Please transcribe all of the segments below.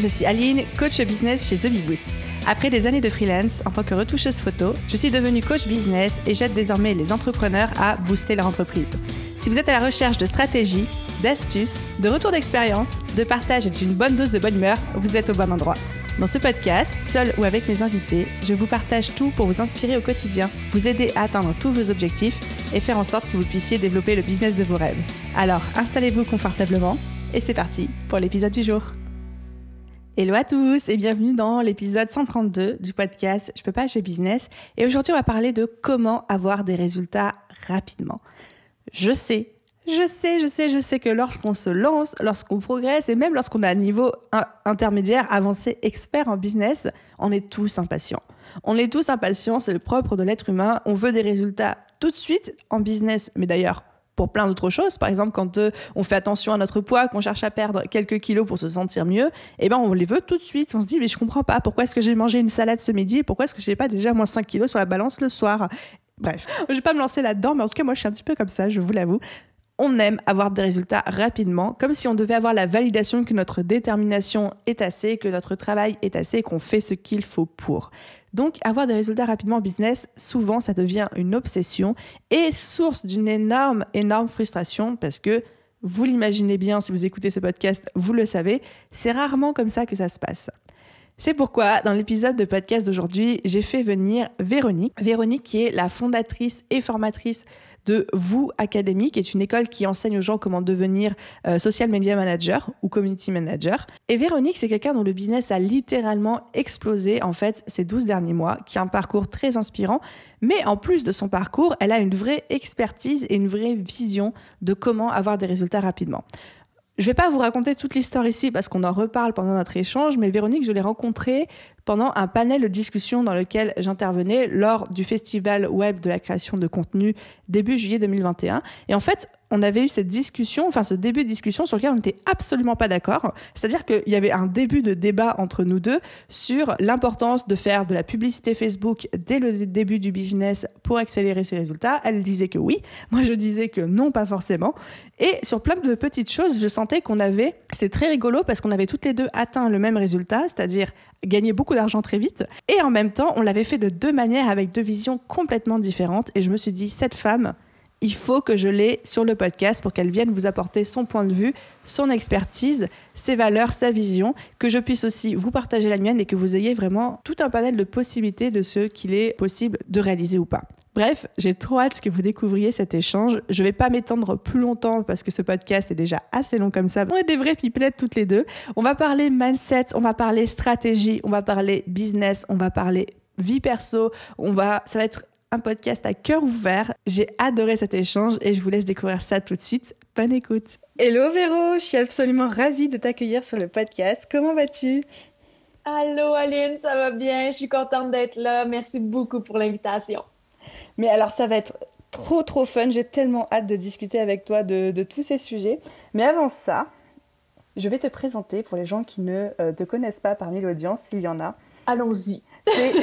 suis Aline, coach business chez The Bee Boost. Après des années de freelance en tant que retoucheuse photo, je suis devenue coach business et j'aide désormais les entrepreneurs à booster leur entreprise. Si vous êtes à la recherche de stratégies, d'astuces, de retours d'expérience, de partage et d'une bonne dose de bonne humeur, vous êtes au bon endroit. Dans ce podcast, seul ou avec mes invités, je vous partage tout pour vous inspirer au quotidien, vous aider à atteindre tous vos objectifs et faire en sorte que vous puissiez développer le business de vos rêves. Alors, installez-vous confortablement et c'est parti pour l'épisode du jour. Hello à tous et bienvenue dans l'épisode 132 du podcast Je peux pas chez business. Et aujourd'hui, on va parler de comment avoir des résultats rapidement. Je sais que lorsqu'on se lance, lorsqu'on progresse et même lorsqu'on a un niveau intermédiaire, avancé, expert en business, on est tous impatients. C'est le propre de l'être humain. On veut des résultats tout de suite en business, mais d'ailleurs pour plein d'autres choses. Par exemple, quand on fait attention à notre poids, qu'on cherche à perdre quelques kilos pour se sentir mieux, on les veut tout de suite. On se dit, mais je comprends pas, pourquoi est-ce que j'ai mangé une salade ce midi et pourquoi est-ce que j'ai pas déjà moins 5 kilos sur la balance le soir? Bref, je vais pas me lancer là-dedans, mais en tout cas, moi, je suis un petit peu comme ça, je vous l'avoue. On aime avoir des résultats rapidement, comme si on devait avoir la validation que notre détermination est assez, que notre travail est assez et qu'on fait ce qu'il faut pour. Donc, avoir des résultats rapidement en business, souvent, ça devient une obsession et source d'une énorme frustration parce que, vous l'imaginez bien, si vous écoutez ce podcast, vous le savez, c'est rarement comme ça que ça se passe. C'est pourquoi, dans l'épisode de podcast d'aujourd'hui, j'ai fait venir Véronique. Véronique qui est la fondatrice et formatrice de VOO Academy, qui est une école qui enseigne aux gens comment devenir social media manager ou community manager. Et Véronique, c'est quelqu'un dont le business a littéralement explosé en fait ces 12 derniers mois, qui a un parcours très inspirant. Mais en plus de son parcours, elle a une vraie expertise et une vraie vision de comment avoir des résultats rapidement. Je ne vais pas vous raconter toute l'histoire ici parce qu'on en reparle pendant notre échange, mais Véronique, je l'ai rencontrée pendant un panel de discussion dans lequel j'intervenais lors du festival web de la création de contenu début juillet 2021. Et en fait, on avait eu ce début de discussion sur lequel on n'était absolument pas d'accord. C'est-à-dire qu'il y avait un début de débat entre nous deux sur l'importance de faire de la publicité Facebook dès le début du business pour accélérer ses résultats. Elle disait que oui, moi je disais que non, pas forcément. Et sur plein de petites choses, je sentais c'était très rigolo parce qu'on avait toutes les deux atteint le même résultat, c'est-à-dire gagner beaucoup d'argent très vite. Et en même temps, on l'avait fait de deux manières avec deux visions complètement différentes. Et je me suis dit, cette femme, il faut que je l'ai sur le podcast pour qu'elle vienne vous apporter son point de vue, son expertise, ses valeurs, sa vision, que je puisse aussi vous partager la mienne et que vous ayez vraiment tout un panel de possibilités de ce qu'il est possible de réaliser ou pas. Bref, j'ai trop hâte que vous découvriez cet échange. Je vais pas m'étendre plus longtemps parce que ce podcast est déjà assez long comme ça. On est des vraies pipelettes toutes les deux. On va parler mindset, on va parler stratégie, on va parler business, on va parler vie perso. Ça va être un podcast à cœur ouvert. J'ai adoré cet échange et je vous laisse découvrir ça tout de suite. Bonne écoute. Hello Véro, je suis absolument ravie de t'accueillir sur le podcast. Comment vas-tu? Allô Aline, ça va bien? Je suis contente d'être là. Merci beaucoup pour l'invitation. Mais alors ça va être trop fun. J'ai tellement hâte de discuter avec toi de tous ces sujets. Mais avant ça, je vais te présenter pour les gens qui ne te connaissent pas parmi l'audience, s'il y en a. Allons-y.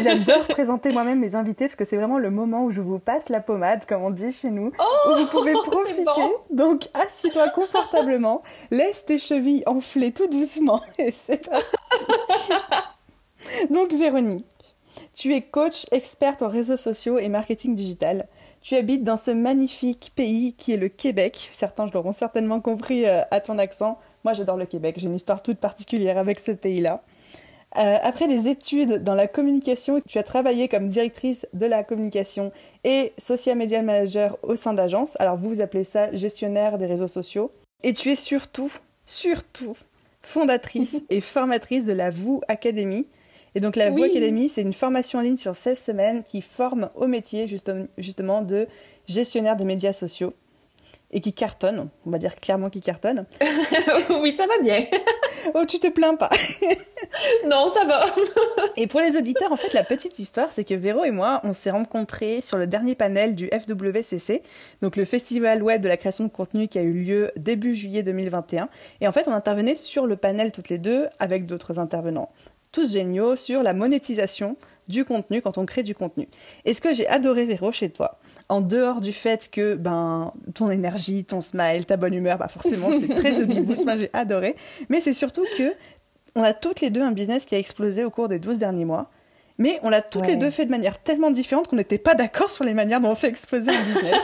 J'adore présenter moi-même mes invités parce que c'est vraiment le moment où je vous passe la pommade, comme on dit chez nous, où vous pouvez profiter. Bon. Donc, assis-toi confortablement, laisse tes chevilles enfler tout doucement et c'est parti. Donc, Véronique, tu es coach experte en réseaux sociaux et marketing digital. Tu habites dans ce magnifique pays qui est le Québec. Certains l'auront certainement compris à ton accent. Moi, j'adore le Québec. J'ai une histoire toute particulière avec ce pays-là. Après des études dans la communication, tu as travaillé comme directrice de la communication et social media manager au sein d'agences. Alors vous appelez ça gestionnaire des réseaux sociaux. Et tu es surtout fondatrice et formatrice de la VOO Academy. Et donc la VOO Academy, c'est une formation en ligne sur 16 semaines qui forme au métier justement de gestionnaire des médias sociaux. Et qui cartonne, on va dire clairement qui cartonne. Oui, ça va bien. Oh, tu te plains pas. Non, ça va. Et pour les auditeurs, en fait, la petite histoire, c'est que Véro et moi, on s'est rencontrés sur le dernier panel du FWCC, donc le festival web de la création de contenu qui a eu lieu début juillet 2021. Et en fait, on intervenait sur le panel toutes les deux avec d'autres intervenants, tous géniaux, sur la monétisation du contenu quand on crée du contenu. Et ce que j'ai adoré, Véro, chez toi, en dehors du fait que ton énergie, ton smile, ta bonne humeur, forcément c'est très The Bee Boost, moi j'ai adoré, mais c'est surtout que On a toutes les deux un business qui a explosé au cours des 12 derniers mois, mais on l'a toutes les deux fait de manière tellement différente qu'on n'était pas d'accord sur les manières dont on fait exploser un business.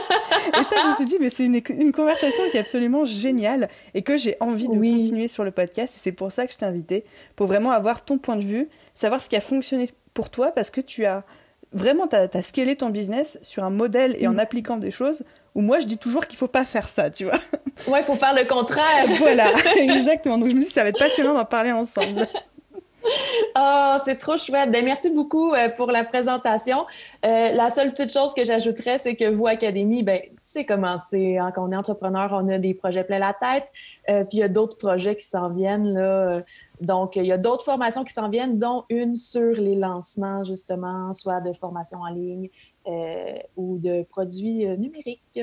Et ça, je me suis dit, mais c'est une conversation qui est absolument géniale et que j'ai envie de continuer sur le podcast. Et c'est pour ça que je t'ai invitée, pour vraiment avoir ton point de vue, savoir ce qui a fonctionné pour toi, parce que tu as vraiment, t'as scalé ton business sur un modèle et en appliquant des choses où moi, je dis toujours qu'il faut pas faire ça, tu vois. Ouais, il faut faire le contraire. Voilà, exactement. Donc, je me dis, ça va être passionnant d'en parler ensemble. Oh, c'est trop chouette. Ben, merci beaucoup pour la présentation. La seule petite chose que j'ajouterais, c'est que Vous Académie, ben, c'est commencé. Hein, quand on est entrepreneur, on a des projets plein la tête. Puis il y a d'autres projets qui s'en viennent, là. Donc, il y a d'autres formations qui s'en viennent, dont une sur les lancements, justement, soit de formations en ligne ou de produits numériques.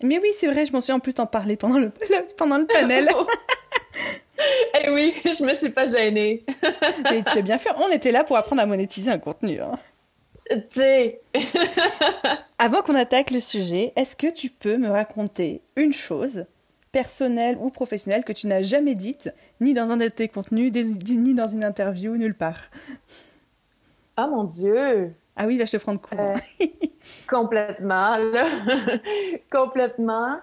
Mais oui, c'est vrai, je m'en suis en plus en parler pendant le panel. Eh oui, je me suis pas gênée. Mais tu as bien fait, on était là pour apprendre à monétiser un contenu. Hein. Tu sais. Avant qu'on attaque le sujet, est-ce que tu peux me raconter une chose personnelle ou professionnelle que tu n'as jamais dite, ni dans un de tes contenus, ni dans une interview, nulle part? Oh mon Dieu! Ah oui, là, je te prends de court. Complètement, là. Complètement.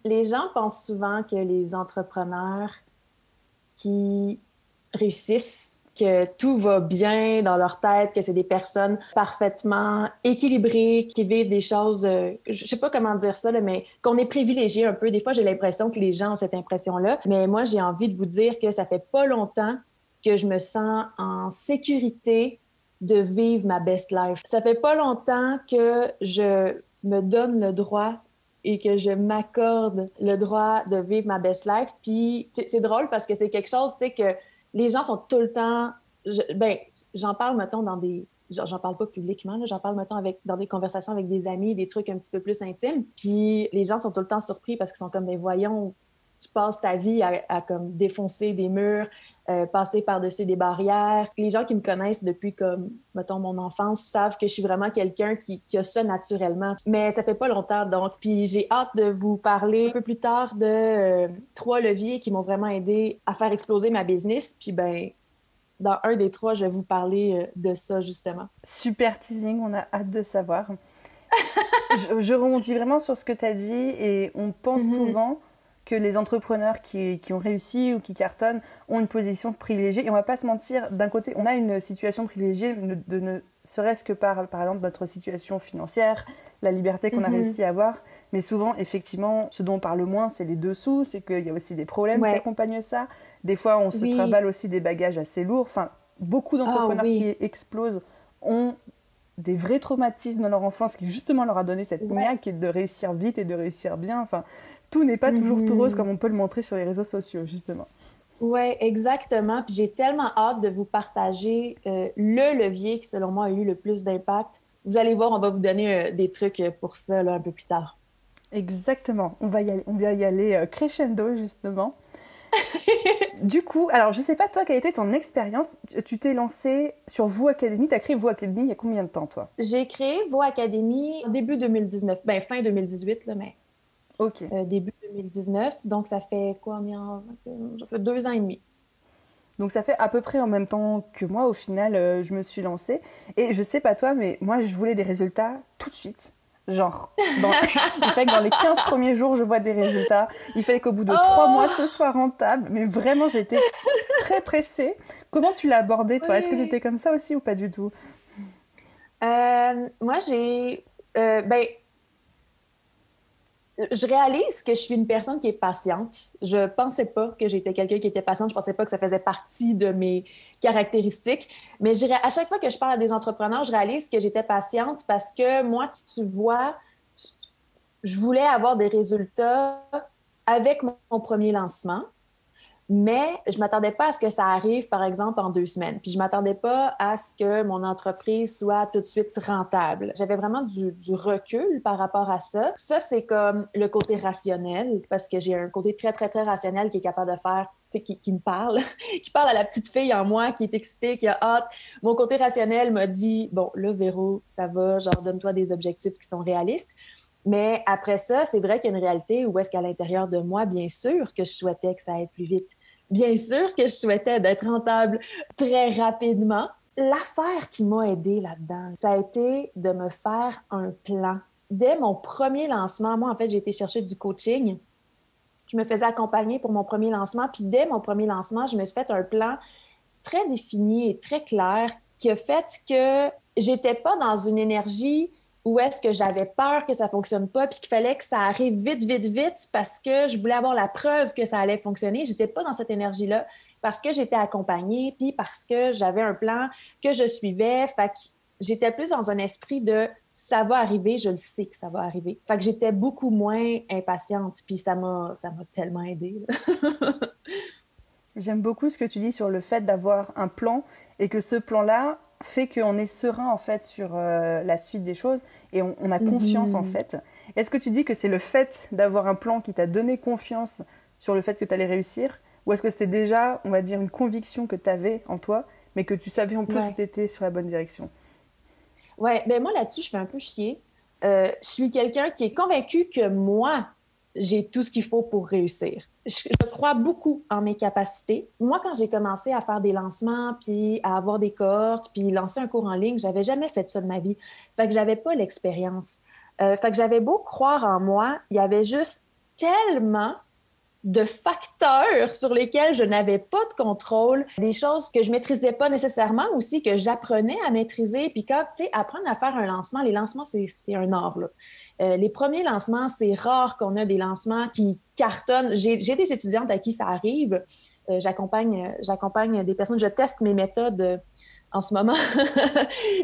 Les gens pensent souvent que les entrepreneurs qui réussissent, que tout va bien dans leur tête, que c'est des personnes parfaitement équilibrées, qui vivent des choses, je sais pas comment dire ça, là, mais qu'on est privilégié un peu. Des fois, j'ai l'impression que les gens ont cette impression-là, mais moi, j'ai envie de vous dire que ça fait pas longtemps que je me sens en sécurité de vivre ma best life. Ça fait pas longtemps que je me donne le droit et que je m'accorde le droit de vivre ma best life. Puis c'est drôle parce que c'est quelque chose, tu sais, que les gens sont tout le temps... j'en parle, mettons, dans des... J'en parle pas publiquement, là, j'en parle, mettons, dans des conversations avec des amis, des trucs un petit peu plus intimes. Puis les gens sont tout le temps surpris parce qu'ils sont comme, voyons, tu passes ta vie à comme défoncer des murs, passer par-dessus des barrières. Les gens qui me connaissent depuis, comme, mettons, mon enfance savent que je suis vraiment quelqu'un qui a ça naturellement. Mais ça fait pas longtemps, donc. Puis j'ai hâte de vous parler un peu plus tard de 3 leviers qui m'ont vraiment aidé à faire exploser ma business. Puis ben, dans un des 3, je vais vous parler de ça, justement. Super teasing, on a hâte de savoir. je rebondis vraiment sur ce que tu as dit et on pense souvent que les entrepreneurs qui ont réussi ou qui cartonnent ont une position privilégiée. Et on ne va pas se mentir, d'un côté, on a une situation privilégiée, ne serait-ce que par exemple, notre situation financière, la liberté qu'on a réussi à avoir. Mais souvent, effectivement, ce dont on parle moins, c'est les dessous, c'est qu'il y a aussi des problèmes qui accompagnent ça. Des fois, on se travaille aussi des bagages assez lourds. Enfin, beaucoup d'entrepreneurs qui explosent ont des vrais traumatismes dans leur enfance qui justement leur a donné cette niaque de réussir vite et de réussir bien. Enfin, tout n'est pas toujours tout rose comme on peut le montrer sur les réseaux sociaux, justement. Oui, exactement. Puis j'ai tellement hâte de vous partager le levier qui, selon moi, a eu le plus d'impact. Vous allez voir, on va vous donner des trucs pour ça là, un peu plus tard. Exactement. On va y aller crescendo, justement. Du coup, alors je sais pas, toi, quelle était ton expérience? Tu t'es lancée sur Vous Académie. Tu as créé Vous Académie il y a combien de temps, toi? J'ai créé Vous Académie début 2019. Ben, fin 2018, là, mais début 2019. Donc, ça fait combien? Ça fait 2 ans et demi. Donc, ça fait à peu près en même temps que moi, au final, je me suis lancée. Et je sais pas toi, mais moi, je voulais des résultats tout de suite. Genre, il fallait que dans les 15 premiers jours, je vois des résultats. Il fallait qu'au bout de 3 mois, ce soit rentable. Mais vraiment, j'étais très pressée. Comment tu l'as abordé, toi? Est-ce que tu étais comme ça aussi ou pas du tout? Moi, je réalise que je suis une personne qui est patiente. Je pensais pas que j'étais quelqu'un qui était patiente. Je pensais pas que ça faisait partie de mes caractéristiques. Mais à chaque fois que je parle à des entrepreneurs, je réalise que j'étais patiente parce que moi, tu vois, je voulais avoir des résultats avec mon premier lancement. Mais je ne m'attendais pas à ce que ça arrive, par exemple, en 2 semaines. Puis je ne m'attendais pas à ce que mon entreprise soit tout de suite rentable. J'avais vraiment du recul par rapport à ça. Ça, c'est comme le côté rationnel, parce que j'ai un côté très, très, très rationnel qui est capable de faire, tu sais, qui me parle, qui parle à la petite fille en moi, qui est excitée, qui a hâte. Mon côté rationnel m'a dit, bon, là, Véro, ça va, genre, donne-toi des objectifs qui sont réalistes. Mais après ça, c'est vrai qu'il y a une réalité où est-ce qu'à l'intérieur de moi, bien sûr, que je souhaitais que ça aille plus vite. Bien sûr que je souhaitais d'être rentable très rapidement. L'affaire qui m'a aidée là-dedans, ça a été de me faire un plan. Dès mon premier lancement, moi, en fait, j'ai été chercher du coaching. Je me faisais accompagner pour mon premier lancement. Puis dès mon premier lancement, je me suis fait un plan très défini et très clair qui a fait que j'étais pas dans une énergie où est-ce que j'avais peur que ça fonctionne pas puis qu'il fallait que ça arrive vite, vite, vite parce que je voulais avoir la preuve que ça allait fonctionner. J'étais pas dans cette énergie-là parce que j'étais accompagnée puis parce que j'avais un plan que je suivais. Fait que j'étais plus dans un esprit de ça va arriver, je le sais que ça va arriver. Fait que j'étais beaucoup moins impatiente puis ça m'a tellement aidée. J'aime beaucoup ce que tu dis sur le fait d'avoir un plan et que ce plan-là fait qu'on est serein en fait sur la suite des choses et on a confiance en fait. Est-ce que tu dis que c'est le fait d'avoir un plan qui t'a donné confiance sur le fait que tu allais réussir ou est-ce que c'était déjà, on va dire, une conviction que tu avais en toi mais que tu savais en plus que tu étais sur la bonne direction? Ouais, ben moi là-dessus, je fais un peu chier. Je suis quelqu'un qui est convaincu que moi, j'ai tout ce qu'il faut pour réussir. Je crois beaucoup en mes capacités. Moi, quand j'ai commencé à faire des lancements, puis à avoir des cohortes, puis lancer un cours en ligne, j'avais jamais fait ça de ma vie. Fait que j'avais pas l'expérience. Fait que j'avais beau croire en moi, il y avait juste tellement de facteurs sur lesquels je n'avais pas de contrôle, des choses que je maîtrisais pas nécessairement aussi, que j'apprenais à maîtriser. Puis quand, tu sais, apprendre à faire un lancement, les lancements, c'est un art, là. Les premiers lancements, c'est rare qu'on a des lancements qui cartonnent. J'ai des étudiantes à qui ça arrive. J'accompagne des personnes, je teste mes méthodes en ce moment,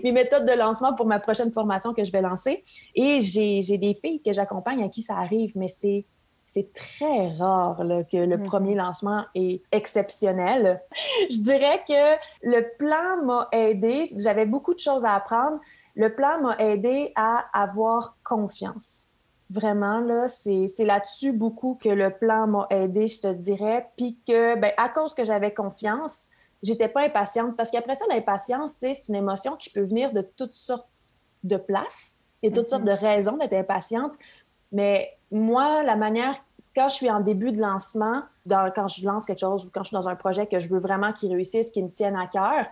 mes méthodes de lancement pour ma prochaine formation que je vais lancer. Et j'ai des filles que j'accompagne à qui ça arrive, mais c'est très rare là, que le premier lancement est exceptionnel. Je dirais que le plan m'a aidé. J'avais beaucoup de choses à apprendre. Le plan m'a aidé à avoir confiance. Vraiment, là, c'est là-dessus beaucoup que le plan m'a aidé, je te dirais. Puis que, ben, à cause que j'avais confiance, j'étais pas impatiente. Parce qu'après ça, l'impatience, tu sais, c'est une émotion qui peut venir de toutes sortes de places et toutes sortes de raisons d'être impatiente. Mais moi, la manière, quand je suis en début de lancement, quand je lance quelque chose ou quand je suis dans un projet que je veux vraiment qu'il réussisse, qu'il me tienne à cœur,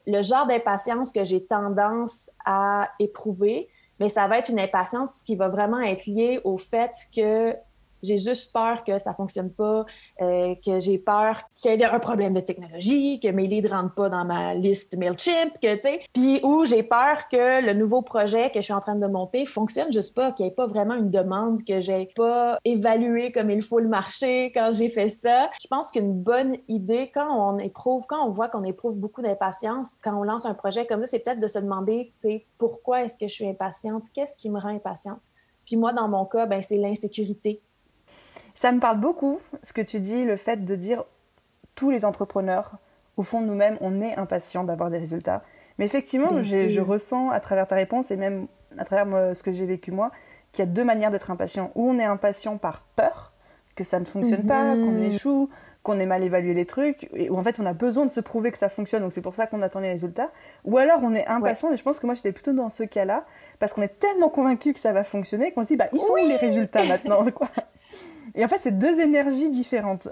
le genre d'impatience que j'ai tendance à éprouver, mais ça va être une impatience qui va vraiment être liée au fait que j'ai juste peur que ça fonctionne pas, que j'ai peur qu'il y ait un problème de technologie, que mes leads ne rentrent pas dans ma liste MailChimp, que tu sais, puis où j'ai peur que le nouveau projet que je suis en train de monter fonctionne juste pas, qu'il n'y ait pas vraiment une demande, que j'ai pas évalué comme il faut le marché quand j'ai fait ça. Je pense qu'une bonne idée, quand on voit qu'on éprouve beaucoup d'impatience, quand on lance un projet comme ça, c'est peut-être de se demander, tu sais, pourquoi est-ce que je suis impatiente? Qu'est-ce qui me rend impatiente? Puis moi, dans mon cas, ben, c'est l'insécurité. Ça me parle beaucoup, ce que tu dis, le fait de dire tous les entrepreneurs, au fond de nous-mêmes, on est impatients d'avoir des résultats. Mais effectivement, je ressens à travers ta réponse et même à travers ce que j'ai vécu moi, qu'il y a deux manières d'être impatient. Ou on est impatient par peur, que ça ne fonctionne pas, qu'on échoue, qu'on ait mal évalué les trucs, et où en fait on a besoin de se prouver que ça fonctionne, donc c'est pour ça qu'on attend les résultats. Ou alors on est impatient, et je pense que moi j'étais plutôt dans ce cas-là, parce qu'on est tellement convaincu que ça va fonctionner qu'on se dit, bah ils sont où les résultats maintenant, quoi. Et en fait, c'est deux énergies différentes.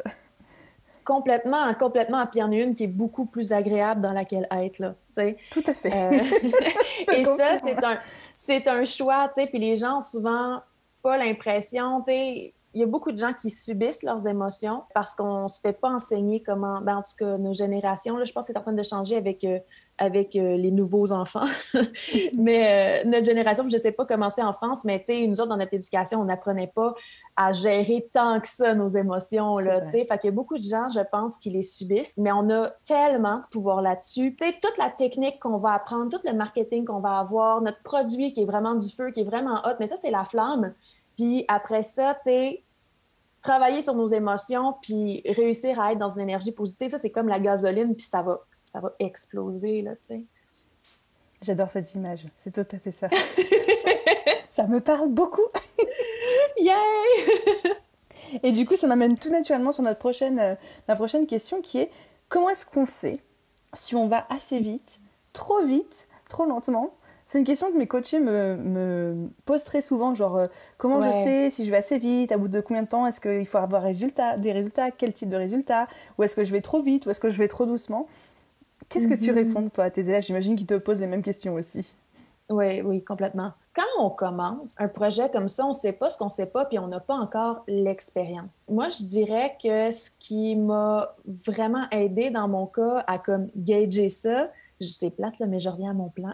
Complètement. Puis il y en a une qui est beaucoup plus agréable dans laquelle être, là. T'sais. Tout à fait. Et ça, c'est un choix, tu sais. Puis les gens ont souvent pas l'impression, tu sais. Il y a beaucoup de gens qui subissent leurs émotions parce qu'on se fait pas enseigner comment... Ben, en tout cas, nos générations, là, je pense que c'est en train de changer avec les nouveaux enfants. Mais notre génération, je sais pas comment c'est en France, mais tu sais, nous autres, dans notre éducation, on n'apprenait pas à gérer tant que ça nos émotions, là, tu sais. Fait qu'il y a beaucoup de gens, je pense, qui les subissent, mais on a tellement de pouvoir là-dessus. Tu sais, toute la technique qu'on va apprendre, tout le marketing qu'on va avoir, notre produit qui est vraiment du feu, qui est vraiment hot, mais ça, c'est la flamme. Puis après ça, tu sais, travailler sur nos émotions puis réussir à être dans une énergie positive, ça, c'est comme la gasoline, puis ça va exploser, là, tu sais. J'adore cette image, c'est tout à fait ça. Ça me parle beaucoup. Yay! Et du coup, ça m'amène tout naturellement sur la prochaine question qui est comment est-ce qu'on sait si on va assez vite, trop lentement, C'est une question que mes coachés me posent très souvent, genre comment je sais si je vais assez vite, à bout de combien de temps, est-ce qu'il faut avoir des résultats, quel type de résultats, ou est-ce que je vais trop vite, ou est-ce que je vais trop doucement. Qu'est-ce que tu réponds, toi, à tes élèves? J'imagine qu'ils te posent les mêmes questions aussi. Oui, complètement. Quand on commence un projet comme ça, on ne sait pas ce qu'on ne sait pas, puis on n'a pas encore l'expérience. Moi, je dirais que ce qui m'a vraiment aidé dans mon cas à comme gager ça, c'est plate, là, mais je reviens à mon plan.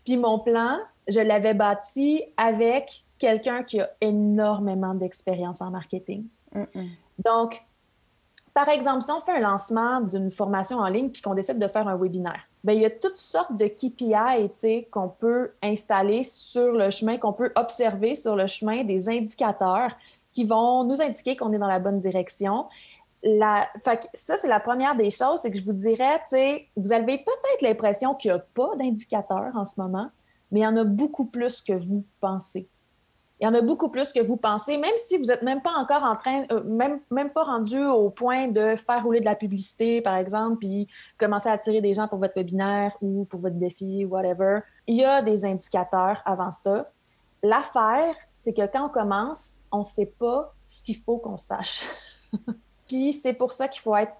Puis mon plan, je l'avais bâti avec quelqu'un qui a énormément d'expérience en marketing. Donc, par exemple, si on fait un lancement d'une formation en ligne puis qu'on décide de faire un webinaire, bien, il y a toutes sortes de KPI qu'on peut installer sur le chemin, qu'on peut observer sur le chemin, des indicateurs qui vont nous indiquer qu'on est dans la bonne direction. Fait que ça, c'est la première des choses, c'est que je vous dirais, vous avez peut-être l'impression qu'il n'y a pas d'indicateurs en ce moment, mais il y en a beaucoup plus que vous pensez. Il y en a beaucoup plus que vous pensez, même si vous n'êtes même pas encore en train, même pas rendu au point de faire rouler de la publicité, par exemple, puis commencer à attirer des gens pour votre webinaire ou pour votre défi, whatever. Il y a des indicateurs avant ça. L'affaire, c'est que quand on commence, on ne sait pas ce qu'il faut qu'on sache. Puis c'est pour ça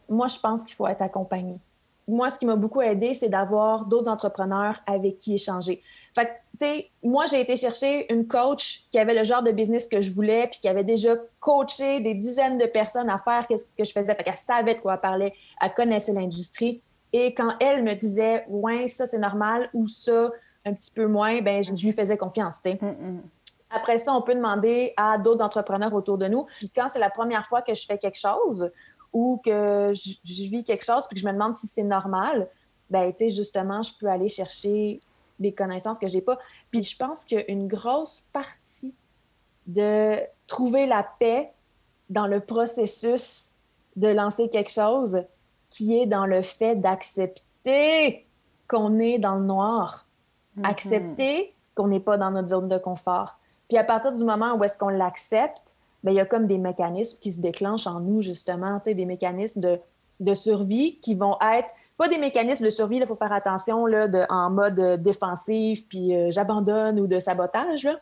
moi, je pense qu'il faut être accompagné. Moi, ce qui m'a beaucoup aidé, c'est d'avoir d'autres entrepreneurs avec qui échanger. Fait que, tu sais, moi, j'ai été chercher une coach qui avait le genre de business que je voulais puis qui avait déjà coaché des dizaines de personnes à faire ce que je faisais. Fait qu'elle savait de quoi elle parlait, elle connaissait l'industrie. Et quand elle me disait « ouais, ça, c'est normal » ou « ça, un petit peu moins », ben je lui faisais confiance, tu sais. Après ça, on peut demander à d'autres entrepreneurs autour de nous. Puis quand c'est la première fois que je fais quelque chose ou que je vis quelque chose puis que je me demande si c'est normal, ben tu sais, justement, je peux aller chercher des connaissances que j'ai pas. Puis je pense qu'une grosse partie de trouver la paix dans le processus de lancer quelque chose qui est dans le fait d'accepter qu'on est dans le noir. Accepter qu'on n'est pas dans notre zone de confort. Puis à partir du moment où est-ce qu'on l'accepte, bien, il y a comme des mécanismes qui se déclenchent en nous, justement, tu sais, des mécanismes de survie qui vont être pas des mécanismes de survie, il faut faire attention là, en mode défensif, puis j'abandonne ou de sabotage, là,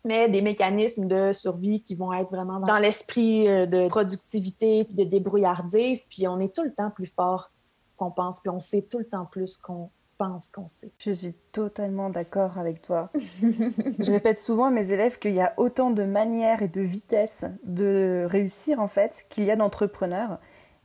mais des mécanismes de survie qui vont être vraiment dans l'esprit de productivité puis de débrouillardise, puis on est tout le temps plus fort qu'on pense, puis on sait tout le temps plus qu'on pense qu'on sait. Je suis totalement d'accord avec toi. Je répète souvent à mes élèves qu'il y a autant de manières et de vitesses de réussir, en fait, qu'il y a d'entrepreneurs,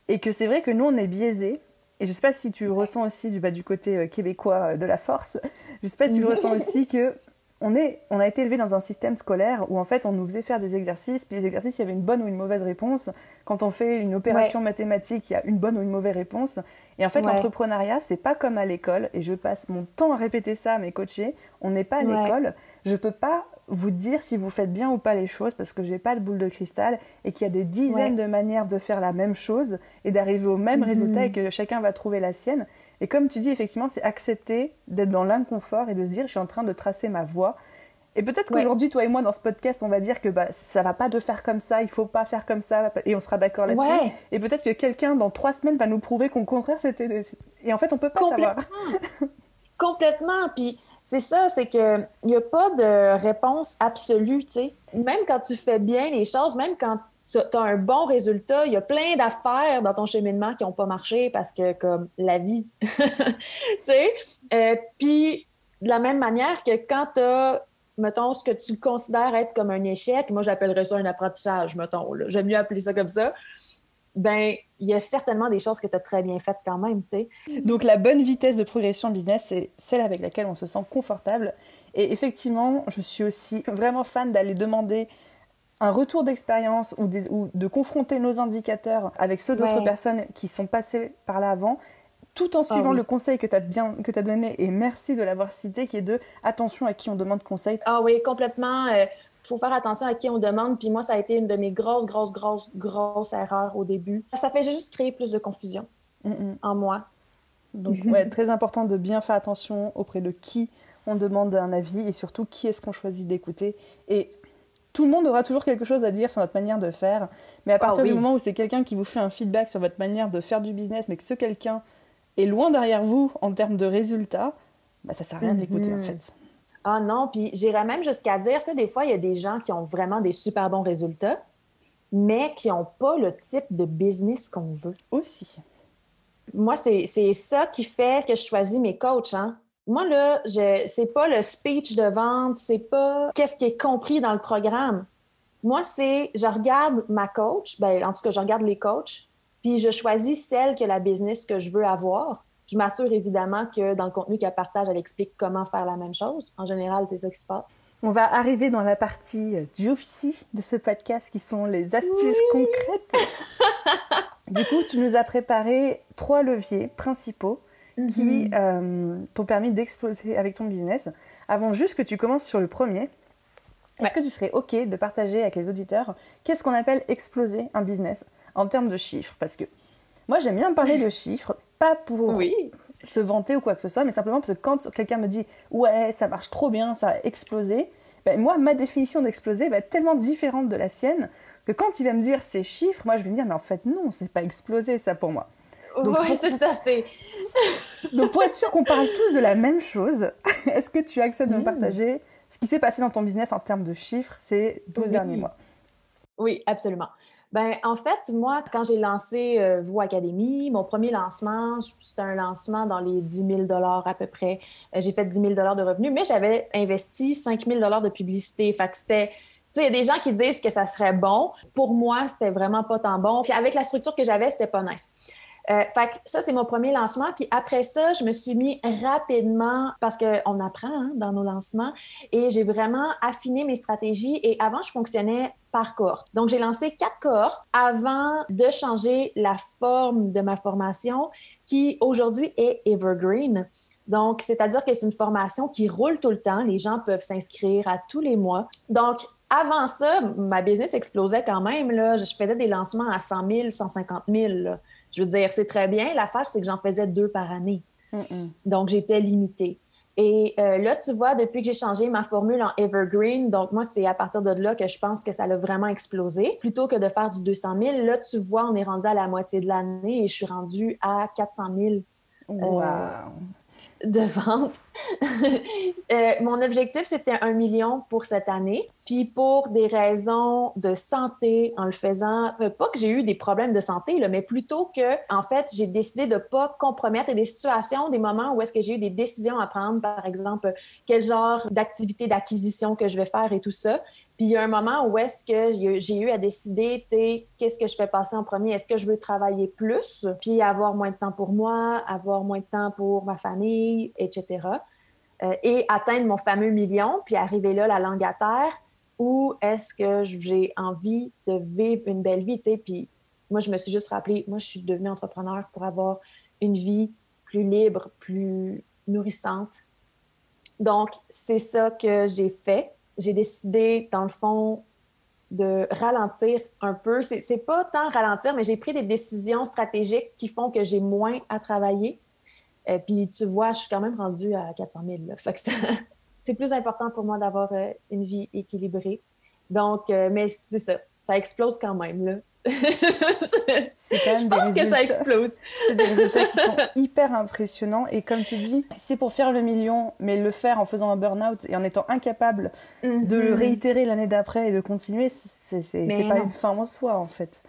et que c'est vrai que nous, on est biaisés. Et je ne sais pas si tu ressens aussi du côté québécois de la force, je ne sais pas si tu ressens aussi qu'on a été élevé dans un système scolaire où en fait on nous faisait faire des exercices, puis les exercices, il y avait une bonne ou une mauvaise réponse. Quand on fait une opération mathématique, il y a une bonne ou une mauvaise réponse. Et en fait, l'entrepreneuriat, c'est pas comme à l'école, et je passe mon temps à répéter ça à mes coachés, on n'est pas à l'école, je peux pas vous dire si vous faites bien ou pas les choses parce que j'ai pas de boule de cristal et qu'il y a des dizaines de manières de faire la même chose et d'arriver au même résultat et que chacun va trouver la sienne. Et comme tu dis, effectivement, c'est accepter d'être dans l'inconfort et de se dire je suis en train de tracer ma voie. Et peut-être qu'aujourd'hui, toi et moi, dans ce podcast, on va dire que ça va pas de faire comme ça, il faut pas faire comme ça, et on sera d'accord là-dessus. Et peut-être que quelqu'un, dans 3 semaines, va nous prouver qu'au contraire, c'était... Et en fait, on peut pas savoir. Complètement. Puis c'est ça, c'est qu'il n'y a pas de réponse absolue, tu sais. Même quand tu fais bien les choses, même quand tu as un bon résultat, il y a plein d'affaires dans ton cheminement qui n'ont pas marché parce que, comme la vie, tu sais. Puis, de la même manière que quand tu as, mettons, ce que tu considères être comme un échec, moi, j'appellerais ça un apprentissage, mettons, là. J'aime mieux appeler ça comme ça. Ben, il y a certainement des choses que tu as très bien faites quand même, tu sais. Donc, la bonne vitesse de progression business, c'est celle avec laquelle on se sent confortable. Et effectivement, je suis aussi vraiment fan d'aller demander un retour d'expérience ou de confronter nos indicateurs avec ceux d'autres personnes qui sont passées par là avant, tout en suivant le conseil que tu as donné, et merci de l'avoir cité, qui est de attention à qui on demande conseil. Ah oui, complètement. Faut faire attention à qui on demande. Puis moi, ça a été une de mes grosses erreurs au début. Ça fait juste créer plus de confusion en moi. Donc, très important de bien faire attention auprès de qui on demande un avis et surtout qui est-ce qu'on choisit d'écouter. Et tout le monde aura toujours quelque chose à dire sur notre manière de faire. Mais à partir du moment où c'est quelqu'un qui vous fait un feedback sur votre manière de faire du business, mais que ce quelqu'un est loin derrière vous en termes de résultats, ça sert à rien de l'écouter, en fait. Ah non, puis j'irais même jusqu'à dire, tu sais, des fois, il y a des gens qui ont vraiment des super bons résultats, mais qui n'ont pas le type de business qu'on veut. Aussi. Moi, c'est ça qui fait que je choisis mes coachs, hein. Moi, là, c'est pas le speech de vente, c'est pas qu'est-ce qui est compris dans le programme. Moi, je regarde ma coach, en tout cas, je regarde les coachs, puis je choisis celle que la business que je veux avoir. Je m'assure évidemment que dans le contenu qu'elle partage, elle explique comment faire la même chose. En général, c'est ça qui se passe. On va arriver dans la partie juicy de ce podcast qui sont les astuces concrètes. Du coup, tu nous as préparé 3 leviers principaux qui t'ont permis d'exploser avec ton business. Avant juste que tu commences sur le premier, est-ce que tu serais OK de partager avec les auditeurs qu'est-ce qu'on appelle exploser un business en termes de chiffres? Parce que moi, j'aime bien parler de chiffres, pas pour se vanter ou quoi que ce soit, mais simplement parce que quand quelqu'un me dit « Ouais, ça marche trop bien, ça a explosé », moi, ma définition d'exploser va être tellement différente de la sienne que quand il va me dire ces chiffres, moi, je vais me dire « Mais en fait, non, c'est pas exploser, ça, pour moi. » Oui, c'est ça, c'est... Donc, pour être sûr qu'on parle tous de la même chose, est-ce que tu acceptes de me partager ce qui s'est passé dans ton business en termes de chiffres ces 12 derniers mois? Oui, absolument. En fait, moi, quand j'ai lancé Vous Académie, mon premier lancement, c'était un lancement dans les 10 000 $ à peu près. J'ai fait 10 000 $ de revenus, mais j'avais investi 5 000 $ de publicité. Fait que c'était... Tu sais, il y a des gens qui disent que ça serait bon. Pour moi, c'était vraiment pas tant bon. Puis avec la structure que j'avais, c'était pas nice. Fait que ça, c'est mon premier lancement. Puis après ça, je me suis mis rapidement, parce qu'on apprend dans nos lancements, et j'ai vraiment affiné mes stratégies. Et avant, je fonctionnais par cohorte. Donc, j'ai lancé 4 cohortes avant de changer la forme de ma formation, qui aujourd'hui est evergreen. Donc, c'est-à-dire que c'est une formation qui roule tout le temps. Les gens peuvent s'inscrire à tous les mois. Donc, avant ça, ma business explosait quand même. Là. Je faisais des lancements à 100 000, 150 000. Là. Je veux dire, c'est très bien. L'affaire, c'est que j'en faisais 2 par année. Donc, j'étais limitée. Et là, tu vois, depuis que j'ai changé ma formule en evergreen, donc moi, c'est à partir de là que je pense que ça a vraiment explosé. Plutôt que de faire du 200 000, là, tu vois, on est rendu à la moitié de l'année et je suis rendue à 400 000 de vente. Mon objectif, c'était 1 million pour cette année. Puis pour des raisons de santé, en le faisant, pas que j'ai eu des problèmes de santé, là, mais plutôt que, en fait, j'ai décidé de pas compromettre des situations, des moments où est-ce que j'ai eu des décisions à prendre, par exemple, quel genre d'activité d'acquisition que je vais faire et tout ça. Puis il y a un moment où est-ce que j'ai eu à décider, tu sais, qu'est-ce que je fais passer en premier? Est-ce que je veux travailler plus, puis avoir moins de temps pour moi, avoir moins de temps pour ma famille, etc. Et atteindre mon fameux million, puis arriver là, la langue à terre, ou est-ce que j'ai envie de vivre une belle vie, tu sais? Puis moi, je me suis juste rappelé, moi, je suis devenue entrepreneur pour avoir une vie plus libre, plus nourrissante. Donc, c'est ça que j'ai fait. J'ai décidé, dans le fond, de ralentir un peu. C'est pas tant ralentir, mais j'ai pris des décisions stratégiques qui font que j'ai moins à travailler. Puis tu vois, je suis quand même rendue à 400 000. Là. Fait que c'est plus important pour moi d'avoir une vie équilibrée. Donc, mais c'est ça. Ça explose quand même, là. C'est quand même je pense que ça explose. C'est des résultats qui sont hyper impressionnants. Et comme tu dis, c'est pour faire le million, mais le faire en faisant un burn-out et en étant incapable de le réitérer l'année d'après et de continuer, c'est pas une fin en soi, en fait.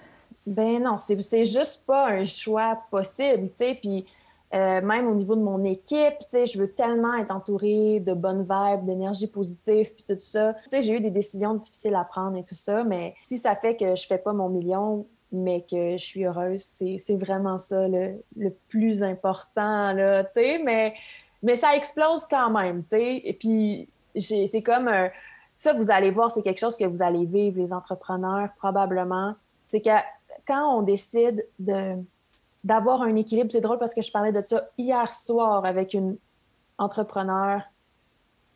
Ben non, c'est juste pas un choix possible, tu sais. Puis même au niveau de mon équipe, tu sais, je veux tellement être entourée de bonnes vibes, d'énergie positive, puis tout ça. Tu sais, j'ai eu des décisions difficiles à prendre et tout ça, mais si ça fait que je fais pas mon million, mais que je suis heureuse, c'est vraiment ça le plus important, là, tu sais. Mais ça explose quand même, tu sais. Et puis, c'est comme ça, vous allez voir, c'est quelque chose que vous allez vivre, les entrepreneurs, probablement. C'est que quand on décide d'avoir un équilibre. C'est drôle parce que je parlais de ça hier soir avec une entrepreneur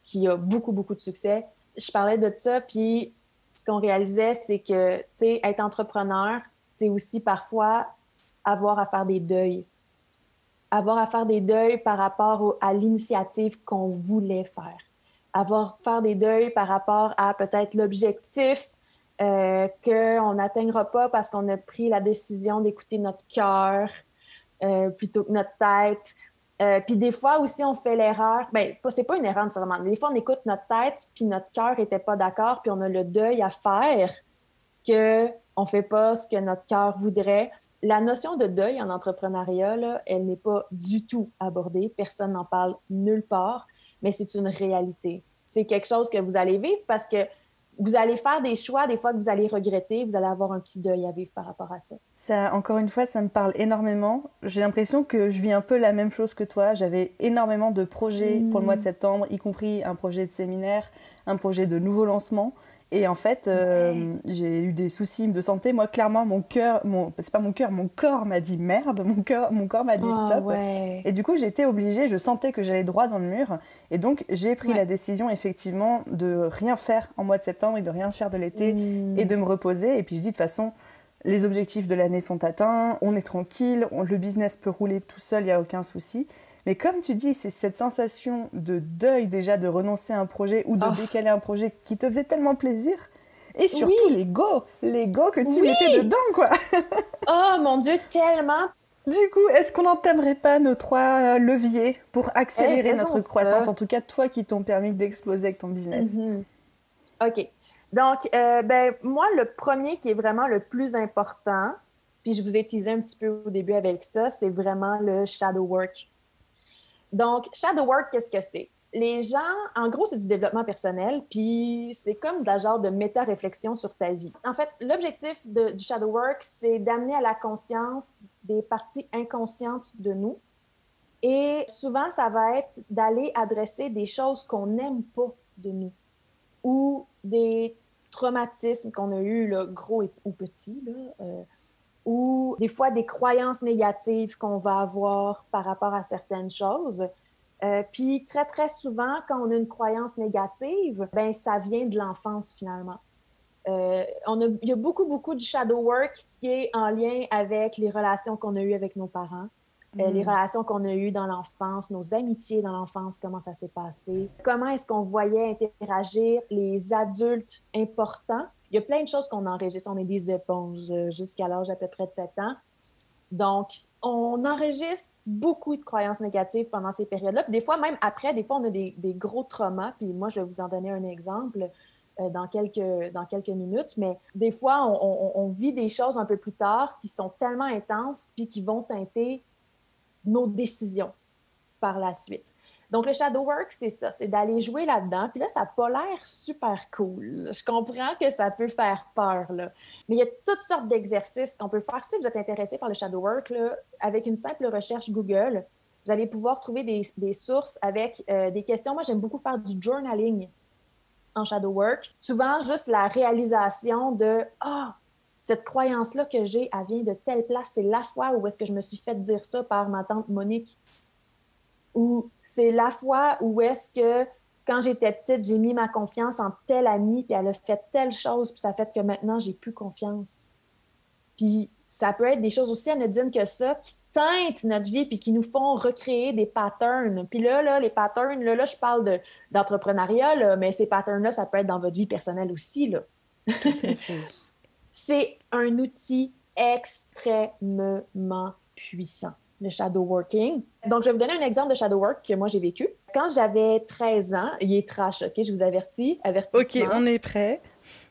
qui a beaucoup, beaucoup de succès. Je parlais de ça, puis ce qu'on réalisait, c'est que, tu sais, être entrepreneur, c'est aussi parfois avoir à faire des deuils. Avoir à faire des deuils par rapport à l'initiative qu'on voulait faire. Faire des deuils par rapport à peut-être l'objectif qu'on n'atteindra pas parce qu'on a pris la décision d'écouter notre cœur plutôt que notre tête. Puis des fois aussi, on fait l'erreur. Bien, c'est pas une erreur nécessairement. Des fois, on écoute notre tête, puis notre cœur n'était pas d'accord, puis on a le deuil à faire qu'on ne fait pas ce que notre cœur voudrait. La notion de deuil en entrepreneuriat, là, elle n'est pas du tout abordée. Personne n'en parle nulle part, mais c'est une réalité. C'est quelque chose que vous allez vivre parce que vous allez faire des choix, des fois que vous allez regretter, vous allez avoir un petit deuil à vivre par rapport à ça. Ça, encore une fois, ça me parle énormément. J'ai l'impression que je vis un peu la même chose que toi. J'avais énormément de projets pour le mois de septembre, y compris un projet de séminaire, un projet de nouveau lancement. Et en fait, j'ai eu des soucis de santé. Moi, clairement, c'est pas mon cœur, mon corps m'a dit merde, mon corps m'a dit stop. Ouais. Et du coup, j'étais obligée, je sentais que j'allais droit dans le mur. Et donc, j'ai pris la décision, effectivement, de rien faire en mois de septembre et de rien faire de l'été et de me reposer. Et puis, je dis, de toute façon, les objectifs de l'année sont atteints, on est tranquille, le business peut rouler tout seul, il n'y a aucun souci. Mais comme tu dis, c'est cette sensation de deuil déjà de renoncer à un projet ou de décaler un projet qui te faisait tellement plaisir. Et surtout l'ego que tu mettais dedans, quoi. Oh mon Dieu, tellement. Du coup, est-ce qu'on n'entamerait pas nos 3 leviers pour accélérer notre croissance? En tout cas, toi qui t'ont permis d'exploser avec ton business. OK. Donc, moi, le premier qui est vraiment le plus important, puis je vous ai teasé un petit peu au début avec ça, c'est vraiment le shadow work. Donc, shadow work, qu'est-ce que c'est? Les gens, en gros, c'est du développement personnel, puis c'est comme de la genre de méta-réflexion sur ta vie. En fait, l'objectif du shadow work, c'est d'amener à la conscience des parties inconscientes de nous. Et souvent, ça va être d'aller adresser des choses qu'on n'aime pas de nous ou des traumatismes qu'on a eus, là, gros ou petits, là, ou des fois des croyances négatives qu'on va avoir par rapport à certaines choses. Puis très, très souvent, quand on a une croyance négative, ben ça vient de l'enfance finalement. Il y a beaucoup, beaucoup de shadow work qui est en lien avec les relations qu'on a eues avec nos parents, les relations qu'on a eues dans l'enfance, nos amitiés dans l'enfance, comment ça s'est passé, comment est-ce qu'on voyait interagir les adultes importants. Il y a plein de choses qu'on enregistre. On est des éponges jusqu'à l'âge à peu près de 7 ans. Donc, on enregistre beaucoup de croyances négatives pendant ces périodes-là. Puis des fois, même après, des fois, on a des gros traumas. Puis moi, je vais vous en donner un exemple dans quelques minutes. Mais des fois, on vit des choses un peu plus tard qui sont tellement intenses puis qui vont teinter nos décisions par la suite. Donc, le shadow work, c'est ça, c'est d'aller jouer là-dedans. Puis là, ça n'a pas l'air super cool. Je comprends que ça peut faire peur, là. Mais il y a toutes sortes d'exercices qu'on peut faire. Si vous êtes intéressé par le shadow work, là, avec une simple recherche Google, vous allez pouvoir trouver des sources avec des questions. Moi, j'aime beaucoup faire du journaling en shadow work. Souvent, juste la réalisation de « Ah, cette croyance-là que j'ai, elle vient de telle place. C'est la fois où est-ce que je me suis fait dire ça par ma tante Monique. » Ou c'est la fois où est-ce que, quand j'étais petite, j'ai mis ma confiance en telle amie, puis elle a fait telle chose, puis ça fait que maintenant, j'ai plus confiance. Puis ça peut être des choses aussi anodines que ça, qui teintent notre vie, puis qui nous font recréer des patterns. Puis là les patterns, là je parle d'entrepreneuriat, là, mais ces patterns-là, ça peut être dans votre vie personnelle aussi, là. Tout à fait. C'est un outil extrêmement puissant, le shadow working. Donc, je vais vous donner un exemple de shadow work que moi, j'ai vécu. Quand j'avais 13 ans, il est trash, OK? Je vous avertis. Avertissement. OK, on est prêt.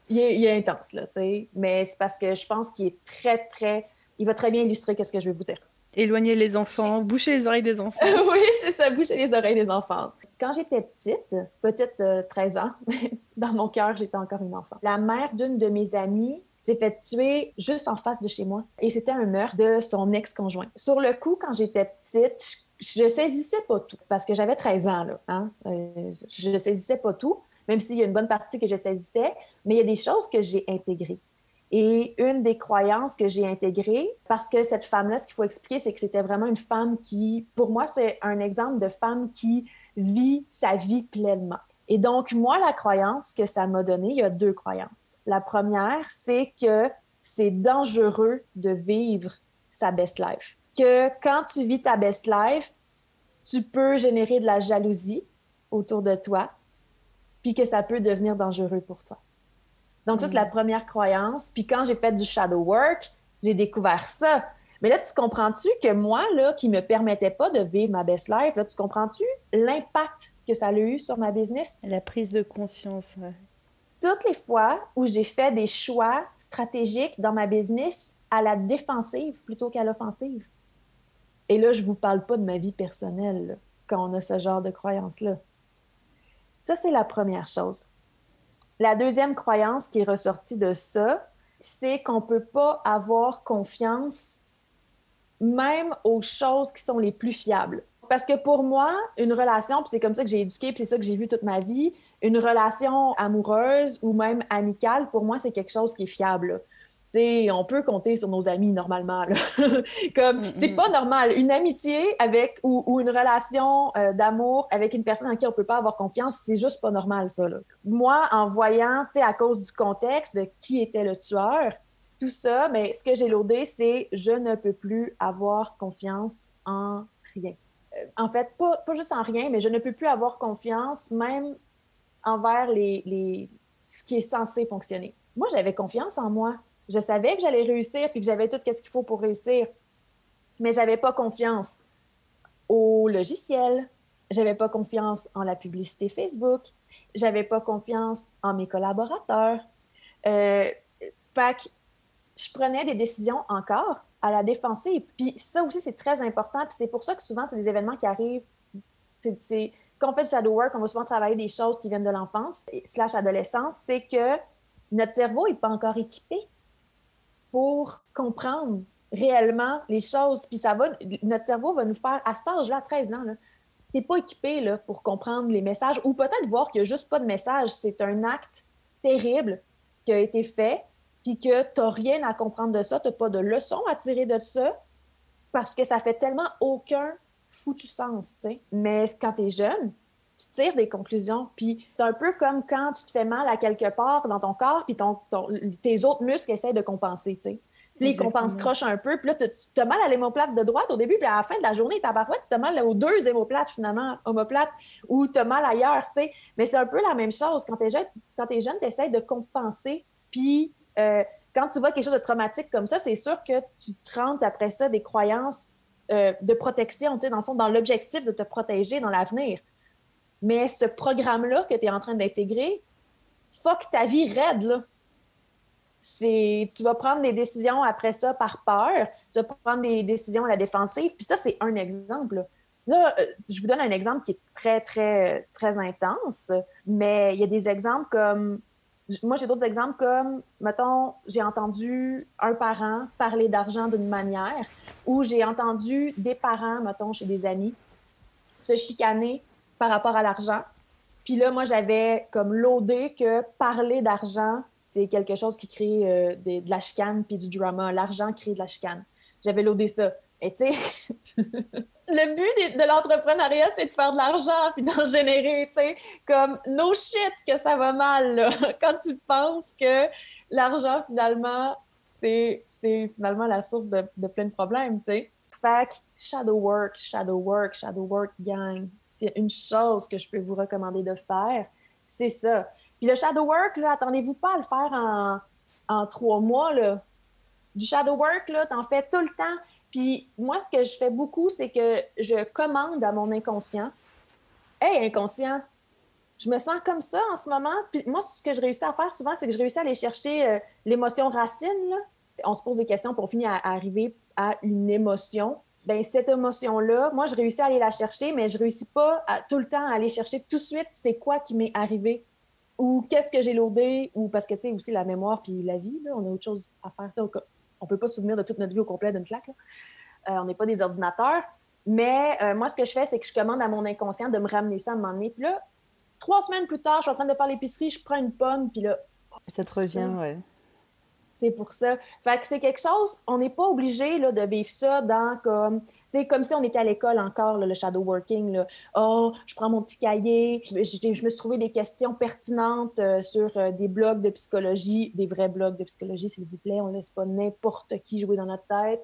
Il est intense, là, tu sais. Mais c'est parce que je pense qu'il est très, très... Il va très bien illustrer ce que je vais vous dire. Éloigner les enfants, boucher les oreilles des enfants. Oui, c'est ça, boucher les oreilles des enfants. Quand j'étais petite 13 ans, dans mon cœur, j'étais encore une enfant. La mère d'une de mes amies s'est fait tuer juste en face de chez moi. Et c'était un meurtre de son ex-conjoint. Sur le coup, quand j'étais petite, je saisissais pas tout, parce que j'avais 13 ans, là. Hein? Je saisissais pas tout, même s'il y a une bonne partie que je saisissais, mais il y a des choses que j'ai intégrées. Et une des croyances que j'ai intégrées, parce que cette femme-là, ce qu'il faut expliquer, c'est que c'était vraiment une femme qui, pour moi, c'est un exemple de femme qui vit sa vie pleinement. Et donc, moi, la croyance que ça m'a donnée, il y a 2 croyances. La première, c'est que c'est dangereux de vivre sa best life. Que quand tu vis ta best life, tu peux générer de la jalousie autour de toi, puis que ça peut devenir dangereux pour toi. Donc, ça, c'est la première croyance. Puis quand j'ai fait du shadow work, j'ai découvert ça. Mais là, tu comprends-tu que moi, là, qui me permettais pas de vivre ma best life, là, tu comprends-tu l'impact que ça a eu sur ma business? La prise de conscience, ouais. Toutes les fois où j'ai fait des choix stratégiques dans ma business à la défensive plutôt qu'à l'offensive. Et là, je vous parle pas de ma vie personnelle, là, quand on a ce genre de croyance-là. Ça, c'est la première chose. La deuxième croyance qui est ressortie de ça, c'est qu'on peut pas avoir confiance même aux choses qui sont les plus fiables. Parce que pour moi, une relation, puis c'est comme ça que j'ai éduqué, puis c'est ça que j'ai vu toute ma vie, une relation amoureuse ou même amicale, pour moi, c'est quelque chose qui est fiable. T'sais, on peut compter sur nos amis normalement. Là. Comme, c'est pas normal. Une amitié avec ou une relation d'amour avec une personne en qui on peut pas avoir confiance, c'est juste pas normal, ça. Là. Moi, en voyant, à cause du contexte de qui était le tueur, tout ça, mais ce que j'ai loadé, c'est je ne peux plus avoir confiance en rien. En fait, pas juste en rien, mais je ne peux plus avoir confiance même envers ce qui est censé fonctionner. Moi, j'avais confiance en moi. Je savais que j'allais réussir puis que j'avais tout ce qu'il faut pour réussir. Mais j'avais pas confiance au logiciel. J'avais pas confiance en la publicité Facebook. J'avais pas confiance en mes collaborateurs. Fait que je prenais des décisions encore à la défensive. Puis ça aussi, c'est très important. Puis c'est pour ça que souvent, c'est des événements qui arrivent. Quand on fait du shadow work, on va souvent travailler des choses qui viennent de l'enfance / adolescence. C'est que notre cerveau n'est pas encore équipé pour comprendre réellement les choses. Puis notre cerveau va nous faire, à cet âge-là, à 13 ans, là, t'es pas équipé là, pour comprendre les messages ou peut-être voir qu'il n'y a juste pas de message. C'est un acte terrible qui a été fait puis que t'as rien à comprendre de ça, t'as pas de leçon à tirer de ça parce que ça fait tellement aucun foutu sens, tu sais. Mais quand t'es jeune, tu tires des conclusions. Puis c'est un peu comme quand tu te fais mal à quelque part dans ton corps, puis tes autres muscles essaient de compenser, tu sais. Puis les compenses crochent un peu, puis là, tu as mal à l'omoplate de droite au début, puis à la fin de la journée, tabarouette, tu as mal aux deux omoplates, finalement, omoplates, ou tu as mal ailleurs, tu sais. Mais c'est un peu la même chose. Quand tu es jeune, tu essaies de compenser, puis quand tu vois quelque chose de traumatique comme ça, c'est sûr que tu te rentres après ça des croyances de protection, tu sais, dans le fond, dans l'objectif de te protéger dans l'avenir. Mais ce programme-là que tu es en train d'intégrer, fuck ta vie raide, là. Tu vas prendre des décisions après ça par peur, tu vas prendre des décisions à la défensive, puis ça, c'est un exemple. Là, je vous donne un exemple qui est très, très, très intense, mais il y a des exemples comme... Moi, j'ai d'autres exemples comme, mettons, j'ai entendu un parent parler d'argent d'une manière, ou j'ai entendu des parents, mettons, chez des amis, se chicaner par rapport à l'argent. Puis là, moi, j'avais comme loadé que parler d'argent, c'est quelque chose qui crée de la chicane puis du drama. L'argent crée de la chicane. J'avais loadé ça. Et tu sais, le but de l'entrepreneuriat, c'est de faire de l'argent puis d'en générer, tu sais. Comme, no shit que ça va mal, là. Quand tu penses que l'argent, finalement, c'est finalement la source de plein de problèmes, tu sais. Fait que shadow work, gang. C'est une chose que je peux vous recommander de faire, c'est ça. Puis le shadow work, là, attendez-vous pas à le faire en 3 mois, là. Du shadow work, là, t'en fais tout le temps. Puis moi, ce que je fais beaucoup, c'est que je commande à mon inconscient. « Hey, inconscient, je me sens comme ça en ce moment. » Puis moi, ce que je réussis à faire souvent, c'est que je réussis à aller chercher l'émotion racine, là. On se pose des questions pour finir à arriver à une émotion. Bien, cette émotion-là, moi, je réussis à aller la chercher, mais je réussis pas tout le temps à aller chercher tout de suite c'est quoi qui m'est arrivé ou qu'est-ce que j'ai loadé, ou parce que, tu sais, aussi la mémoire puis la vie, là, on a autre chose à faire. On peut pas se souvenir de toute notre vie au complet d'une claque, là. On n'est pas des ordinateurs. Mais moi, ce que je fais, c'est que je commande à mon inconscient de me ramener ça à un moment donné. Puis là, 3 semaines plus tard, je suis en train de faire l'épicerie, je prends une pomme, puis là... Ça te revient, ouais. C'est pour ça. Fait que c'est quelque chose, on n'est pas obligé là, de vivre ça dans comme... Tu sais, comme si on était à l'école encore, là, le shadow working. Là. Oh, je prends mon petit cahier, je me suis trouvé des questions pertinentes sur des blogs de psychologie, des vrais blogs de psychologie, s'il vous plaît. On ne laisse pas n'importe qui jouer dans notre tête.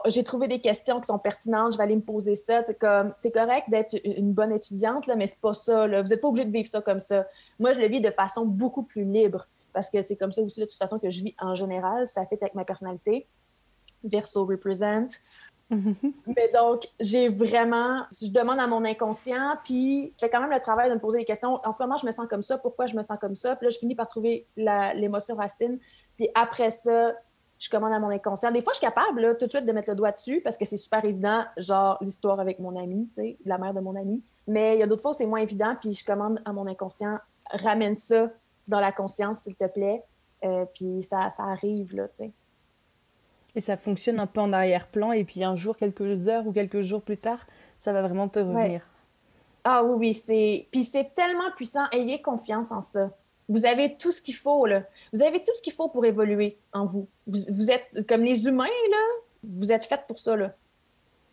J'ai trouvé des questions qui sont pertinentes, je vais aller me poser ça. C'est correct d'être une bonne étudiante, là, mais c'est pas ça. Là. Vous n'êtes pas obligé de vivre ça comme ça. Moi, je le vis de façon beaucoup plus libre parce que c'est comme ça aussi, de toute façon, que je vis en général. Ça fait avec ma personnalité. Verseau represent. Mais donc, je demande à mon inconscient, puis je fais quand même le travail de me poser des questions. En ce moment, je me sens comme ça, pourquoi je me sens comme ça? Puis là, je finis par trouver l'émotion racine. Puis après ça, je commande à mon inconscient. Des fois, je suis capable, là, tout de suite, de mettre le doigt dessus parce que c'est super évident, genre l'histoire avec mon amie, tu sais, la mère de mon amie. Mais il y a d'autres fois où c'est moins évident, puis je commande à mon inconscient, ramène ça dans la conscience, s'il te plaît. Puis ça arrive, là, tu sais. Et ça fonctionne un peu en arrière-plan, et puis un jour, quelques heures ou quelques jours plus tard, ça va vraiment te revenir. Ouais. Ah oui, puis c'est tellement puissant. Ayez confiance en ça. Vous avez tout ce qu'il faut, là. Vous avez tout ce qu'il faut pour évoluer en vous. Vous êtes, comme les humains, là, vous êtes faits pour ça, là.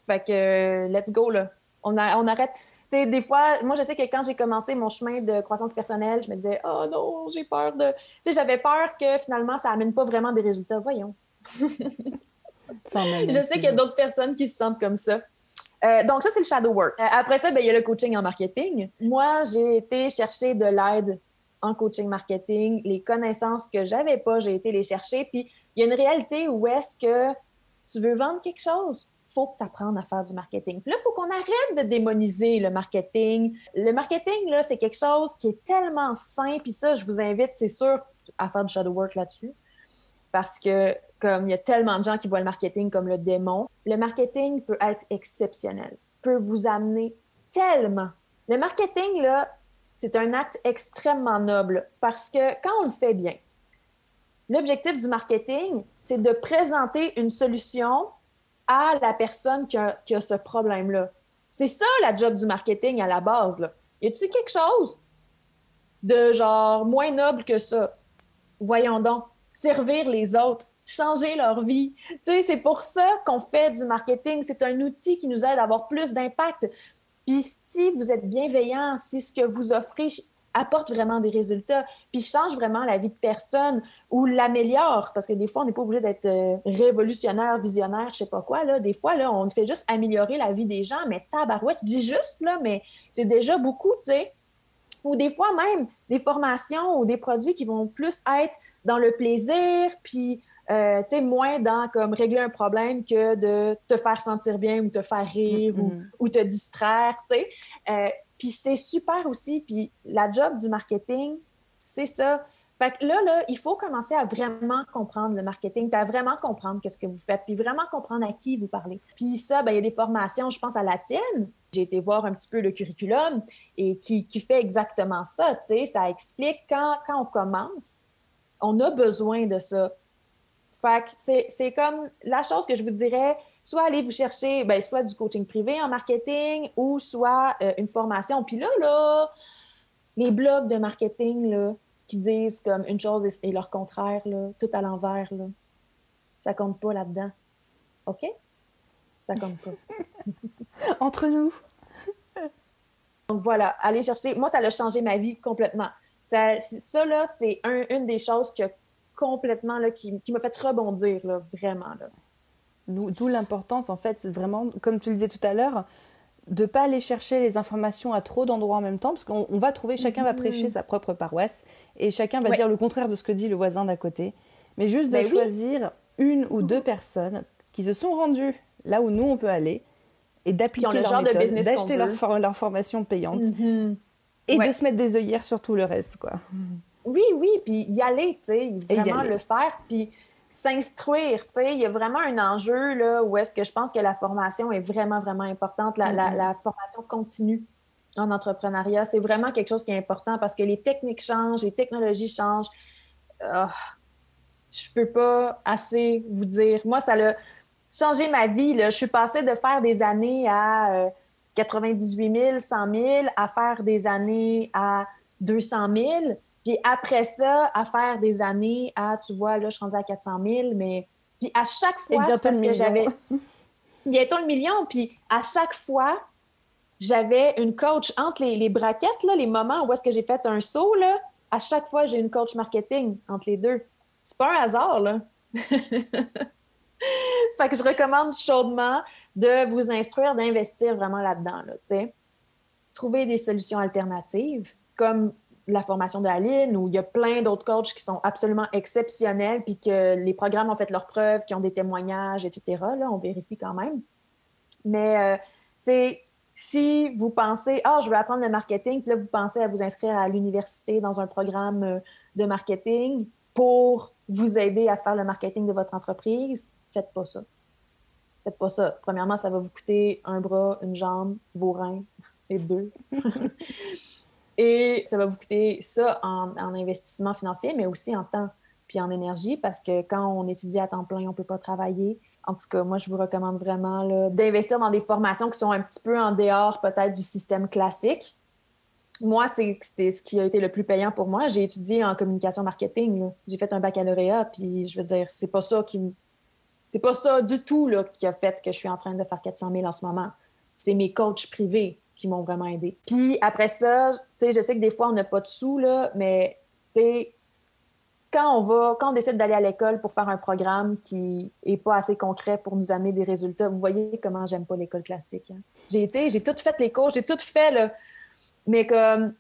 Fait que, let's go, là. On arrête. Tu sais, des fois, moi, je sais que quand j'ai commencé mon chemin de croissance personnelle, je me disais, oh non, j'ai peur de... Tu sais, j'avais peur que finalement, ça amène pas vraiment des résultats. Voyons. Je sais qu'il y a d'autres personnes qui se sentent comme ça. Donc, ça, c'est le shadow work. Après ça, il y a le coaching en marketing. Moi, j'ai été chercher de l'aide en coaching marketing. Les connaissances que j'avais pas, j'ai été les chercher. Puis, il y a une réalité où est-ce que tu veux vendre quelque chose, il faut que tu apprennes à faire du marketing. Puis là, il faut qu'on arrête de démoniser le marketing. Le marketing, là, c'est quelque chose qui est tellement sain. Puis ça, je vous invite, c'est sûr, à faire du shadow work là-dessus. Parce que, comme il y a tellement de gens qui voient le marketing comme le démon, le marketing peut être exceptionnel, peut vous amener tellement. Le marketing, là, c'est un acte extrêmement noble parce que quand on le fait bien, l'objectif du marketing, c'est de présenter une solution à la personne qui a ce problème-là. C'est ça, la job du marketing à la base, là. Y a-t-il quelque chose de genre moins noble que ça? Voyons donc. Servir les autres, changer leur vie. Tu sais, c'est pour ça qu'on fait du marketing. C'est un outil qui nous aide à avoir plus d'impact. Puis si vous êtes bienveillant, si ce que vous offrez apporte vraiment des résultats, puis change vraiment la vie de personne ou l'améliore, parce que des fois, on n'est pas obligé d'être révolutionnaire, visionnaire, je sais pas quoi, là. Des fois, là, on fait juste améliorer la vie des gens, mais tabarouette, je dis juste, là, mais c'est déjà beaucoup, tu sais. Ou des fois même des formations ou des produits qui vont plus être dans le plaisir, puis tu sais, moins dans comme régler un problème que de te faire sentir bien ou te faire rire ou te distraire, tu sais. Puis c'est super aussi, puis la job du marketing, c'est ça. Fait que là, il faut commencer à vraiment comprendre le marketing, puis à vraiment comprendre qu'est-ce que vous faites, puis vraiment comprendre à qui vous parlez. Puis ça, il y a des formations, je pense à la tienne. J'ai été voir un petit peu le curriculum et qui fait exactement ça, tu sais. Ça explique quand on commence, on a besoin de ça. Fait que c'est comme la chose que je vous dirais, soit aller vous chercher, soit du coaching privé en marketing ou soit une formation. Puis là, les blogs de marketing, là, qui disent comme une chose et leur contraire, là, tout à l'envers, là, ça compte pas là-dedans. OK? Ça compte pas. Entre nous. Donc voilà, aller chercher... Moi, ça a changé ma vie complètement. Ça là, c'est une des choses que complètement, là, qui m'a fait rebondir, là, vraiment. Là. D'où l'importance, en fait, vraiment, comme tu le disais tout à l'heure, de ne pas aller chercher les informations à trop d'endroits en même temps, parce qu'on va trouver, chacun va prêcher sa propre paroisse, et chacun va dire le contraire de ce que dit le voisin d'à côté. Mais juste de choisir une ou deux personnes qui se sont rendues là où nous, on peut aller, et d'appliquer leur méthode, d'acheter leur formation payante, et de se mettre des œillères sur tout le reste, quoi. Oui, puis y aller, tu sais, vraiment le faire, puis s'instruire, tu sais. Il y a vraiment un enjeu, là, où est-ce que je pense que la formation est vraiment, vraiment importante, la formation continue en entrepreneuriat. C'est vraiment quelque chose qui est important parce que les techniques changent, les technologies changent. Je peux pas assez vous dire. Moi, ça a changé ma vie, là. Je suis passée de faire des années à 98 000, 100 000, à faire des années à 200 000. Puis après ça, à faire des années à, tu vois, là, je suis rendue à 400 000, mais... Puis à chaque fois, c'est parce que j'avais... Bientôt le million. Puis à chaque fois, j'avais une coach entre les braquettes, là, les moments où est-ce que j'ai fait un saut, là, à chaque fois, j'ai une coach marketing entre les deux. C'est pas un hasard, là. Fait que je recommande chaudement de vous instruire, d'investir vraiment là-dedans, là, tu sais. Trouver des solutions alternatives, comme la formation de Aline, où il y a plein d'autres coachs qui sont absolument exceptionnels, puis que les programmes ont fait leurs preuves, qui ont des témoignages, etc. Là, on vérifie quand même. Mais, tu sais, si vous pensez, je veux apprendre le marketing, puis là, vous pensez à vous inscrire à l'université dans un programme de marketing pour vous aider à faire le marketing de votre entreprise, faites pas ça. Faites pas ça. Premièrement, ça va vous coûter un bras, une jambe, vos reins, les deux. Et ça va vous coûter ça en investissement financier, mais aussi en temps puis en énergie, parce que quand on étudie à temps plein, on ne peut pas travailler. En tout cas, moi, je vous recommande vraiment là, d'investir dans des formations qui sont un petit peu en dehors peut-être du système classique. Moi, c'était ce qui a été le plus payant pour moi. J'ai étudié en communication marketing. Là. J'ai fait un baccalauréat, puis je veux dire, c'est pas ça du tout là, qui a fait que je suis en train de faire 400 000 en ce moment. C'est mes coachs privés qui m'ont vraiment aidée. Puis après ça, tu sais, je sais que des fois, on n'a pas de sous, là, mais tu sais, quand on décide d'aller à l'école pour faire un programme qui n'est pas assez concret pour nous amener des résultats, vous voyez comment j'aime pas l'école classique. Hein? J'ai tout fait les cours, j'ai tout fait, là, mais comme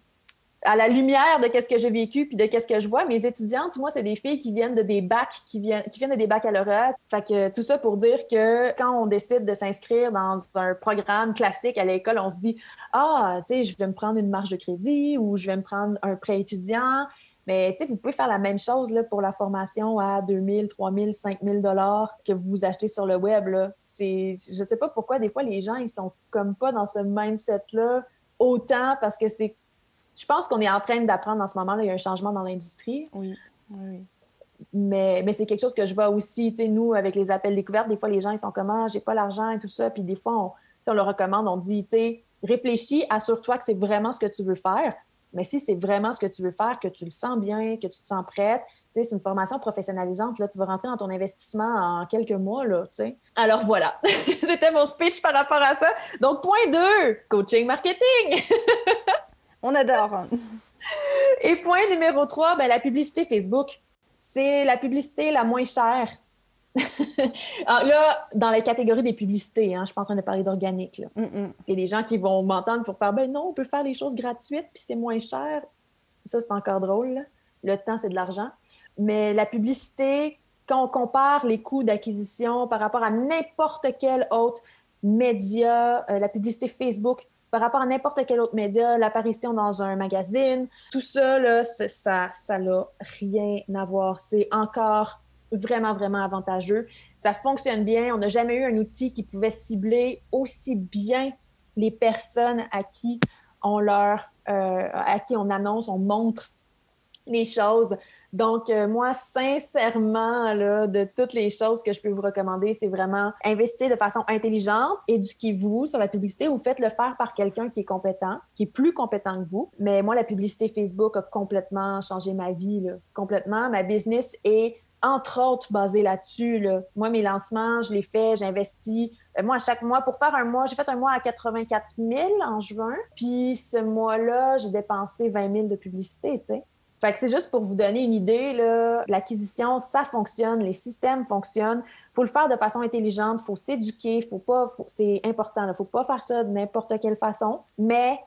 à la lumière de qu'est-ce que j'ai vécu puis de qu'est-ce que je vois, mes étudiantes, moi, c'est des filles qui viennent de des bacs, qui viennent de des baccalauréats. Fait que tout ça pour dire que quand on décide de s'inscrire dans un programme classique à l'école, on se dit « Ah, tu sais, je vais me prendre une marge de crédit ou je vais me prendre un prêt étudiant. » Mais tu sais, vous pouvez faire la même chose là, pour la formation à 2 000, 3 000, 5 000 $ que vous achetez sur le web. Là. Je sais pas pourquoi des fois les gens, ils sont comme pas dans ce mindset-là autant parce que je pense qu'on est en train d'apprendre en ce moment, là, il y a un changement dans l'industrie. Oui. Mais c'est quelque chose que je vois aussi, tu sais, nous, avec les appels découvertes, des fois, les gens, ils sont comme « Ah, j'ai pas l'argent et tout ça. » Puis des fois, on leur recommande, on dit, tu sais, réfléchis, assure-toi que c'est vraiment ce que tu veux faire. Mais si c'est vraiment ce que tu veux faire, que tu le sens bien, que tu te sens prête, tu sais, c'est une formation professionnalisante. Là, tu vas rentrer dans ton investissement en quelques mois, là, tu sais. Alors voilà, c'était mon speech par rapport à ça. Donc, point 2, coaching marketing. On adore. Et point numéro 3, ben, la publicité Facebook. C'est la publicité la moins chère. Alors là, dans la catégorie des publicités, hein, je ne suis pas en train de parler d'organique. Là. Il y a des gens qui vont m'entendre pour faire « Ben non, on peut faire les choses gratuites puis c'est moins cher. » Ça, c'est encore drôle. Là. Le temps, c'est de l'argent. Mais la publicité, quand on compare les coûts d'acquisition par rapport à n'importe quel autre média, la publicité Facebook, par rapport à n'importe quel autre média, l'apparition dans un magazine, tout ça, là, ça n'a rien à voir. C'est encore vraiment, vraiment avantageux. Ça fonctionne bien. On n'a jamais eu un outil qui pouvait cibler aussi bien les personnes à qui on annonce, on montre les choses. Donc, moi, sincèrement, là, de toutes les choses que je peux vous recommander, c'est vraiment investir de façon intelligente, éduquez-vous sur la publicité ou faites-le faire par quelqu'un qui est compétent, qui est plus compétent que vous. Mais moi, la publicité Facebook a complètement changé ma vie, là, complètement. Ma business est entre autres basé là-dessus. Là. Moi, mes lancements, je les fais, j'investis. Moi, à chaque mois, pour faire un mois, j'ai fait un mois à 84 000 en juin. Puis ce mois-là, j'ai dépensé 20 000 de publicité, tu sais. Fait que c'est juste pour vous donner une idée, là, l'acquisition, ça fonctionne, les systèmes fonctionnent. Il faut le faire de façon intelligente, il faut s'éduquer, c'est important. Il ne faut pas faire ça de n'importe quelle façon, mais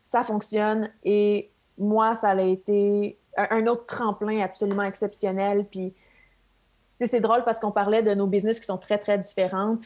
ça fonctionne. Et moi, ça a été un autre tremplin absolument exceptionnel. Puis c'est drôle parce qu'on parlait de nos business qui sont très, très différentes.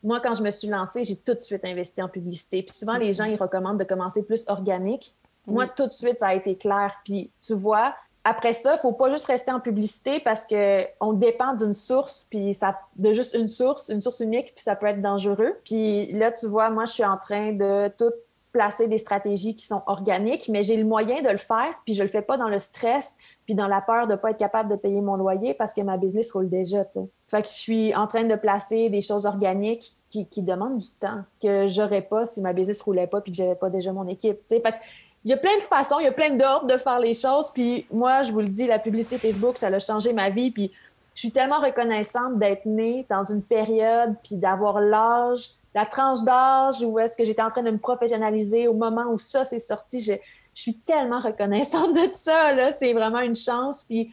Moi, quand je me suis lancée, j'ai tout de suite investi en publicité. Puis souvent, les gens, ils recommandent de commencer plus organique. Moi, tout de suite, ça a été clair. Puis tu vois, après ça, il ne faut pas juste rester en publicité parce qu'on dépend d'une source, puis de juste une source unique, puis ça peut être dangereux. Puis là, tu vois, moi, je suis en train de tout placer des stratégies qui sont organiques, mais j'ai le moyen de le faire, puis je le fais pas dans le stress, puis dans la peur de pas être capable de payer mon loyer parce que ma business roule déjà, tu sais. Fait que je suis en train de placer des choses organiques qui demandent du temps que j'aurais pas si ma business roulait pas puis que j'avais pas déjà mon équipe, tu sais. Fait que il y a plein de façons, il y a plein d'ordres de faire les choses, puis moi, je vous le dis, la publicité Facebook, ça a changé ma vie, puis je suis tellement reconnaissante d'être née dans une période, puis d'avoir l'âge, la tranche d'âge où est-ce que j'étais en train de me professionnaliser au moment où ça s'est sorti. Je suis tellement reconnaissante de ça, là. C'est vraiment une chance. Puis,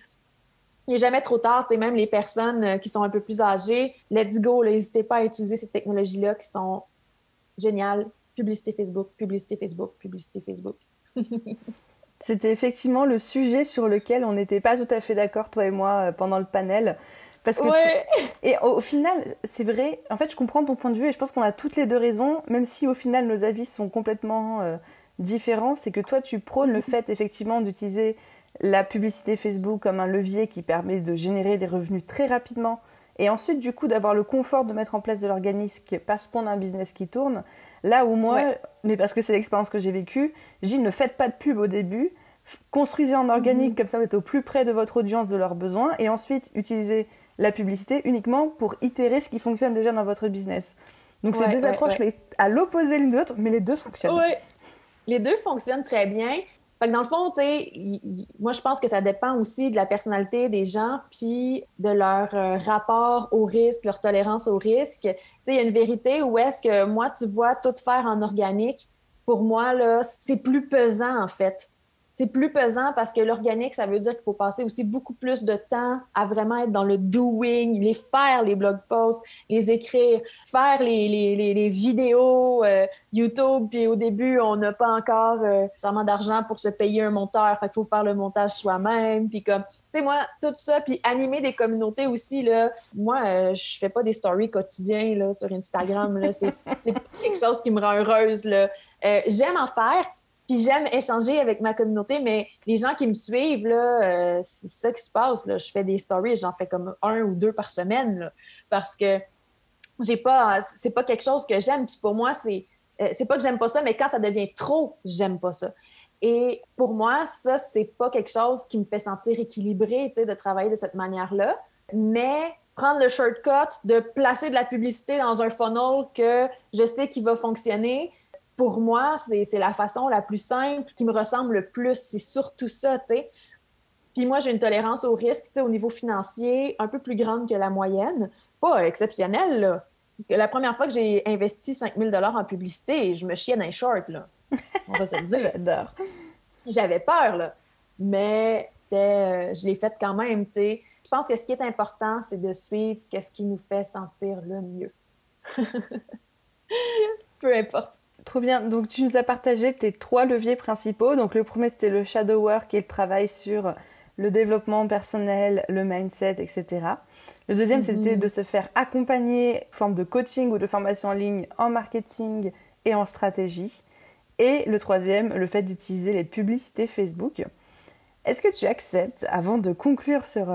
il n'est jamais trop tard. Tu sais, même les personnes qui sont un peu plus âgées, let's go, là, n'hésitez pas à utiliser ces technologies-là qui sont géniales. Publicité Facebook, publicité Facebook, publicité Facebook. C'était effectivement le sujet sur lequel on n'était pas tout à fait d'accord, toi et moi, pendant le panel. Parce que Et au final, c'est vrai, en fait, je comprends ton point de vue et je pense qu'on a toutes les deux raisons, même si au final nos avis sont complètement différents. C'est que toi, tu prônes le fait effectivement d'utiliser la publicité Facebook comme un levier qui permet de générer des revenus très rapidement et ensuite, du coup, d'avoir le confort de mettre en place de l'organique parce qu'on a un business qui tourne. Là où moi, mais parce que c'est l'expérience que j'ai vécue, je dis ne faites pas de pub au début, construisez en organique, comme ça vous êtes au plus près de votre audience, de leurs besoins, et ensuite utilisez la publicité uniquement pour itérer ce qui fonctionne déjà dans votre business. Donc c'est deux approches mais à l'opposé l'une de l'autre, mais les deux fonctionnent. Oui, les deux fonctionnent très bien. Fait que dans le fond, tu sais, moi, je pense que ça dépend aussi de la personnalité des gens puis de leur rapport au risque, leur tolérance au risque. Tu sais, il y a une vérité où est-ce que moi, tu vois, tout faire en organique, pour moi, là, c'est plus pesant, en fait. C'est plus pesant parce que l'organique, ça veut dire qu'il faut passer aussi beaucoup plus de temps à vraiment être dans le doing, les faire, les blog posts, les écrire, faire les vidéos YouTube. Puis au début, on n'a pas encore seulement d'argent pour se payer un monteur. Fait qu'il faut faire le montage soi-même. Puis comme, tu sais, moi, tout ça, puis animer des communautés aussi, là. Moi, je fais pas des stories quotidiens, là, sur Instagram, là. C'est quelque chose qui me rend heureuse, là. J'aime en faire. Puis j'aime échanger avec ma communauté, mais les gens qui me suivent, là, c'est ça qui se passe. Là. Je fais des stories, j'en fais comme 1 ou 2 par semaine, là, parce que c'est pas quelque chose que j'aime. Puis pour moi, c'est pas que j'aime pas ça, mais quand ça devient trop, j'aime pas ça. Et pour moi, ça, c'est pas quelque chose qui me fait sentir équilibrée, tu sais, de travailler de cette manière-là. Mais prendre le shortcut de placer de la publicité dans un funnel que je sais qu'il va fonctionner, pour moi, c'est la façon la plus simple qui me ressemble le plus. C'est surtout ça, tu sais. Puis moi, j'ai une tolérance au risque, tu sais, au niveau financier, un peu plus grande que la moyenne. Pas exceptionnelle, là. La première fois que j'ai investi 5 000 $ en publicité, je me chiais dans les shorts, là. On va se le dire. J'adore. J'avais peur, là. Mais je l'ai fait quand même, tu sais. Je pense que ce qui est important, c'est de suivre ce qui nous fait sentir le mieux. Peu importe. Trop bien. Donc, tu nous as partagé tes 3 leviers principaux. Donc, le premier, c'était le shadow work et le travail sur le développement personnel, le mindset, etc. Le deuxième, c'était de se faire accompagner en forme de coaching ou de formation en ligne en marketing et en stratégie. Et le troisième, le fait d'utiliser les publicités Facebook. Est-ce que tu acceptes, avant de conclure sur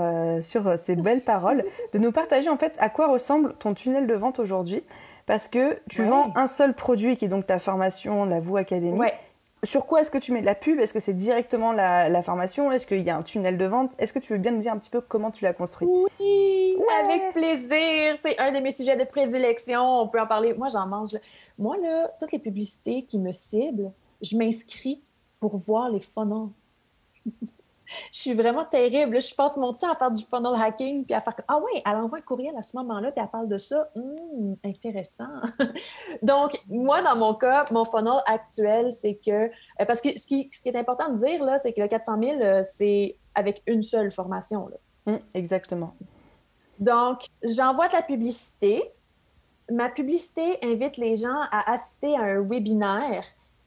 ces belles paroles, de nous partager en fait à quoi ressemble ton tunnel de vente aujourd'hui ? Parce que tu vends un seul produit qui est donc ta formation, la Vous Academy. Ouais. Sur quoi est-ce que tu mets de la pub ? Est-ce que c'est directement la formation ? Est-ce qu'il y a un tunnel de vente ? Est-ce que tu veux bien nous dire un petit peu comment tu l'as construit ? Oui, avec plaisir. C'est un de mes sujets de prédilection. On peut en parler. Moi, j'en mange. Moi, là, toutes les publicités qui me ciblent, je m'inscris pour voir les funnels. Je suis vraiment terrible. Je passe mon temps à faire du funnel hacking puis à faire ah oui, elle envoie un courriel à ce moment-là puis elle parle de ça. Intéressant. Donc, moi, dans mon cas, mon funnel actuel, c'est que parce que ce qui est important de dire, là, c'est que le 400 000, c'est avec une seule formation. Là. Exactement. Donc, j'envoie de la publicité. Ma publicité invite les gens à assister à un webinaire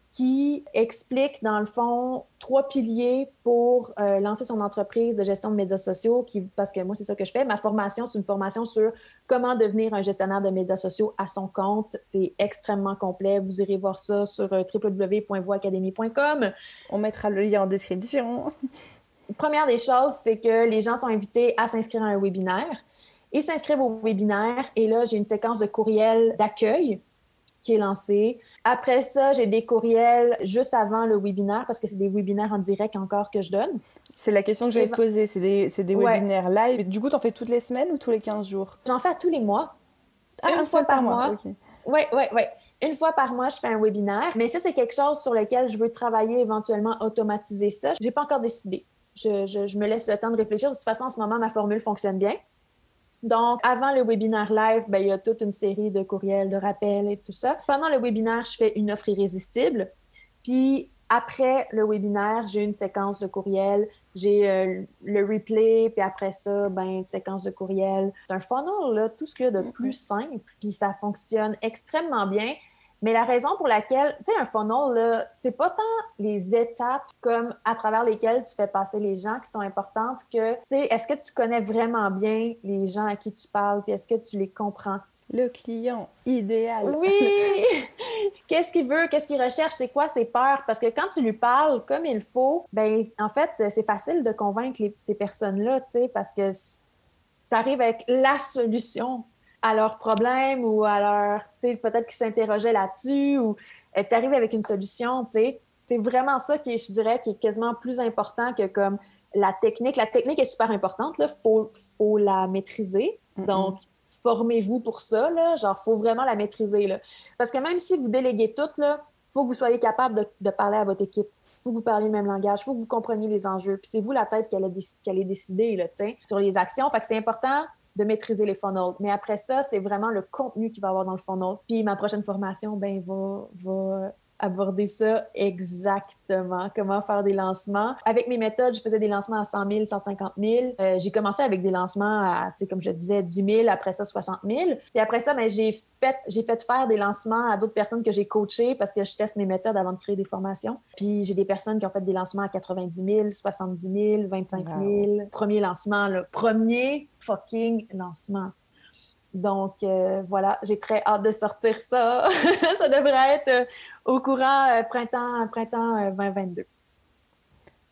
qui explique, dans le fond, 3 piliers pour lancer son entreprise de gestion de médias sociaux, parce que moi, c'est ça que je fais. Ma formation, c'est une formation sur comment devenir un gestionnaire de médias sociaux à son compte. C'est extrêmement complet. Vous irez voir ça sur www.voacademy.com. On mettra le lien en description. Première des choses, c'est que les gens sont invités à s'inscrire à un webinaire. Ils s'inscrivent au webinaire et là, j'ai une séquence de courriels d'accueil qui est lancée. Après ça, j'ai des courriels juste avant le webinaire parce que c'est des webinaires en direct encore que je donne. C'est la question que j'allais te poser. C'est des webinaires live. Du coup, tu en fais toutes les semaines ou tous les 15 jours? J'en fais à tous les mois. Une fois par mois. Okay. Oui. Une fois par mois, je fais un webinaire. Mais ça, c'est quelque chose sur lequel je veux travailler éventuellement, automatiser ça. Je n'ai pas encore décidé. Je me laisse le temps de réfléchir. De toute façon, en ce moment, ma formule fonctionne bien. Donc, avant le webinaire live, il y a toute une série de courriels, de rappels et tout ça. Pendant le webinaire, je fais une offre irrésistible. Puis, après le webinaire, j'ai une séquence de courriels. J'ai le replay, puis après ça, une séquence de courriels. C'est un funnel, là, tout ce qu'il y a de plus simple. Puis, ça fonctionne extrêmement bien. Mais la raison pour laquelle, tu sais, un funnel, là, c'est pas tant les étapes comme à travers lesquelles tu fais passer les gens qui sont importantes que, tu sais, est-ce que tu connais vraiment bien les gens à qui tu parles, puis est-ce que tu les comprends? Le client idéal. Oui! Qu'est-ce qu'il veut? Qu'est-ce qu'il recherche? C'est quoi ses peurs? Parce que quand tu lui parles comme il faut, ben en fait, c'est facile de convaincre ces personnes-là, tu sais, parce que tu arrives avec la solution à leurs problèmes ou à leur... Tu sais, peut-être qu'ils s'interrogeaient là-dessus ou tu arrives avec une solution, tu sais. C'est vraiment ça qui est, je dirais, qui est quasiment plus important que comme la technique. La technique est super importante, là. Faut la maîtriser. Donc, formez-vous pour ça, là. Genre, faut vraiment la maîtriser, là. Parce que même si vous déléguez tout, là, faut que vous soyez capable de parler à votre équipe. Faut que vous parliez le même langage. Faut que vous compreniez les enjeux. Puis c'est vous, la tête, qui allez décider, là, tu sais, sur les actions. Fait que c'est important de maîtriser les funnels. Mais après ça, c'est vraiment le contenu qu'il va y avoir dans le funnel. Puis ma prochaine formation, ben, va aborder ça exactement. Comment faire des lancements. Avec mes méthodes, je faisais des lancements à 100 000, 150 000. J'ai commencé avec des lancements à, tu sais, comme je disais, 10 000, après ça, 60 000. Puis après ça, ben, j'ai fait faire des lancements à d'autres personnes que j'ai coachées parce que je teste mes méthodes avant de créer des formations. Puis j'ai des personnes qui ont fait des lancements à 90 000, 70 000, 25 000. Wow. Premier lancement, le premier fucking lancement. Donc, voilà, j'ai très hâte de sortir ça. Ça devrait être au courant printemps 2022.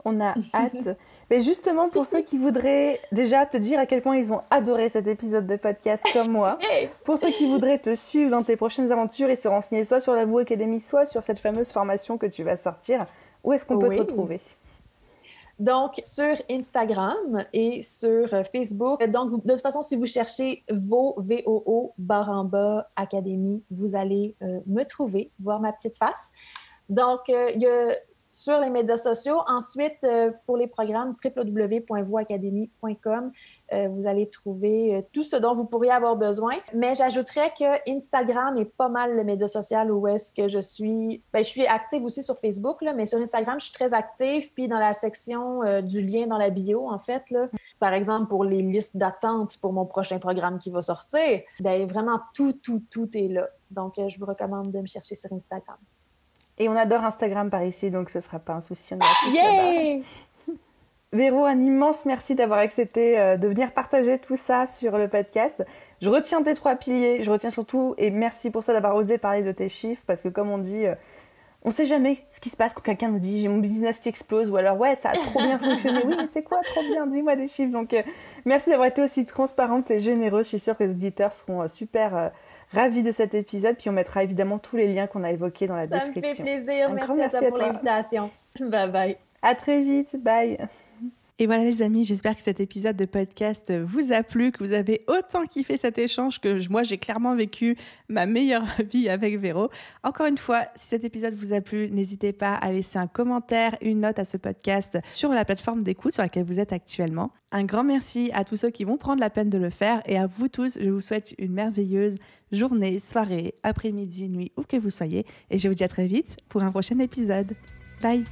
On a hâte. Mais justement, pour ceux qui voudraient déjà te dire à quel point ils ont adoré cet épisode de podcast comme moi, pour ceux qui voudraient te suivre dans tes prochaines aventures et se renseigner soit sur la Vous Academy, soit sur cette fameuse formation que tu vas sortir, où est-ce qu'on peut te retrouver? Donc, sur Instagram et sur Facebook. Donc, de toute façon, si vous cherchez VOO Académie, vous allez me trouver, voir ma petite face. Donc, il y a sur les médias sociaux. Ensuite, pour les programmes, www.voacademy.com, vous allez trouver tout ce dont vous pourriez avoir besoin. Mais j'ajouterais que Instagram est pas mal le média social où est-ce que je suis... Ben, je suis active aussi sur Facebook, là, mais sur Instagram, je suis très active. Puis dans la section du lien dans la bio, en fait, là, par exemple, pour les listes d'attente pour mon prochain programme qui va sortir, ben vraiment, tout est là. Donc, je vous recommande de me chercher sur Instagram. Et on adore Instagram par ici, donc ce ne sera pas un souci. On ira tous là-bas. Véro, un immense merci d'avoir accepté de venir partager tout ça sur le podcast. Je retiens tes 3 piliers, je retiens surtout, et merci pour ça d'avoir osé parler de tes chiffres, parce que comme on dit, on ne sait jamais ce qui se passe quand quelqu'un nous dit « j'ai mon business qui explose » ou alors « ouais, ça a trop bien fonctionné ». Oui, mais c'est quoi trop bien? Dis-moi des chiffres. Donc, merci d'avoir été aussi transparente et généreuse. Je suis sûre que les auditeurs seront super... ravis de cet épisode, puis on mettra évidemment tous les liens qu'on a évoqués dans la description. Ça me fait plaisir. Merci à toi pour l'invitation. Bye bye. À très vite. Bye. Et voilà les amis, j'espère que cet épisode de podcast vous a plu, que vous avez autant kiffé cet échange que moi j'ai clairement vécu ma meilleure vie avec Véro. Encore une fois, si cet épisode vous a plu, n'hésitez pas à laisser un commentaire, une note à ce podcast sur la plateforme d'écoute sur laquelle vous êtes actuellement. Un grand merci à tous ceux qui vont prendre la peine de le faire et à vous tous, je vous souhaite une merveilleuse journée, soirée, après-midi, nuit, où que vous soyez. Et je vous dis à très vite pour un prochain épisode. Bye!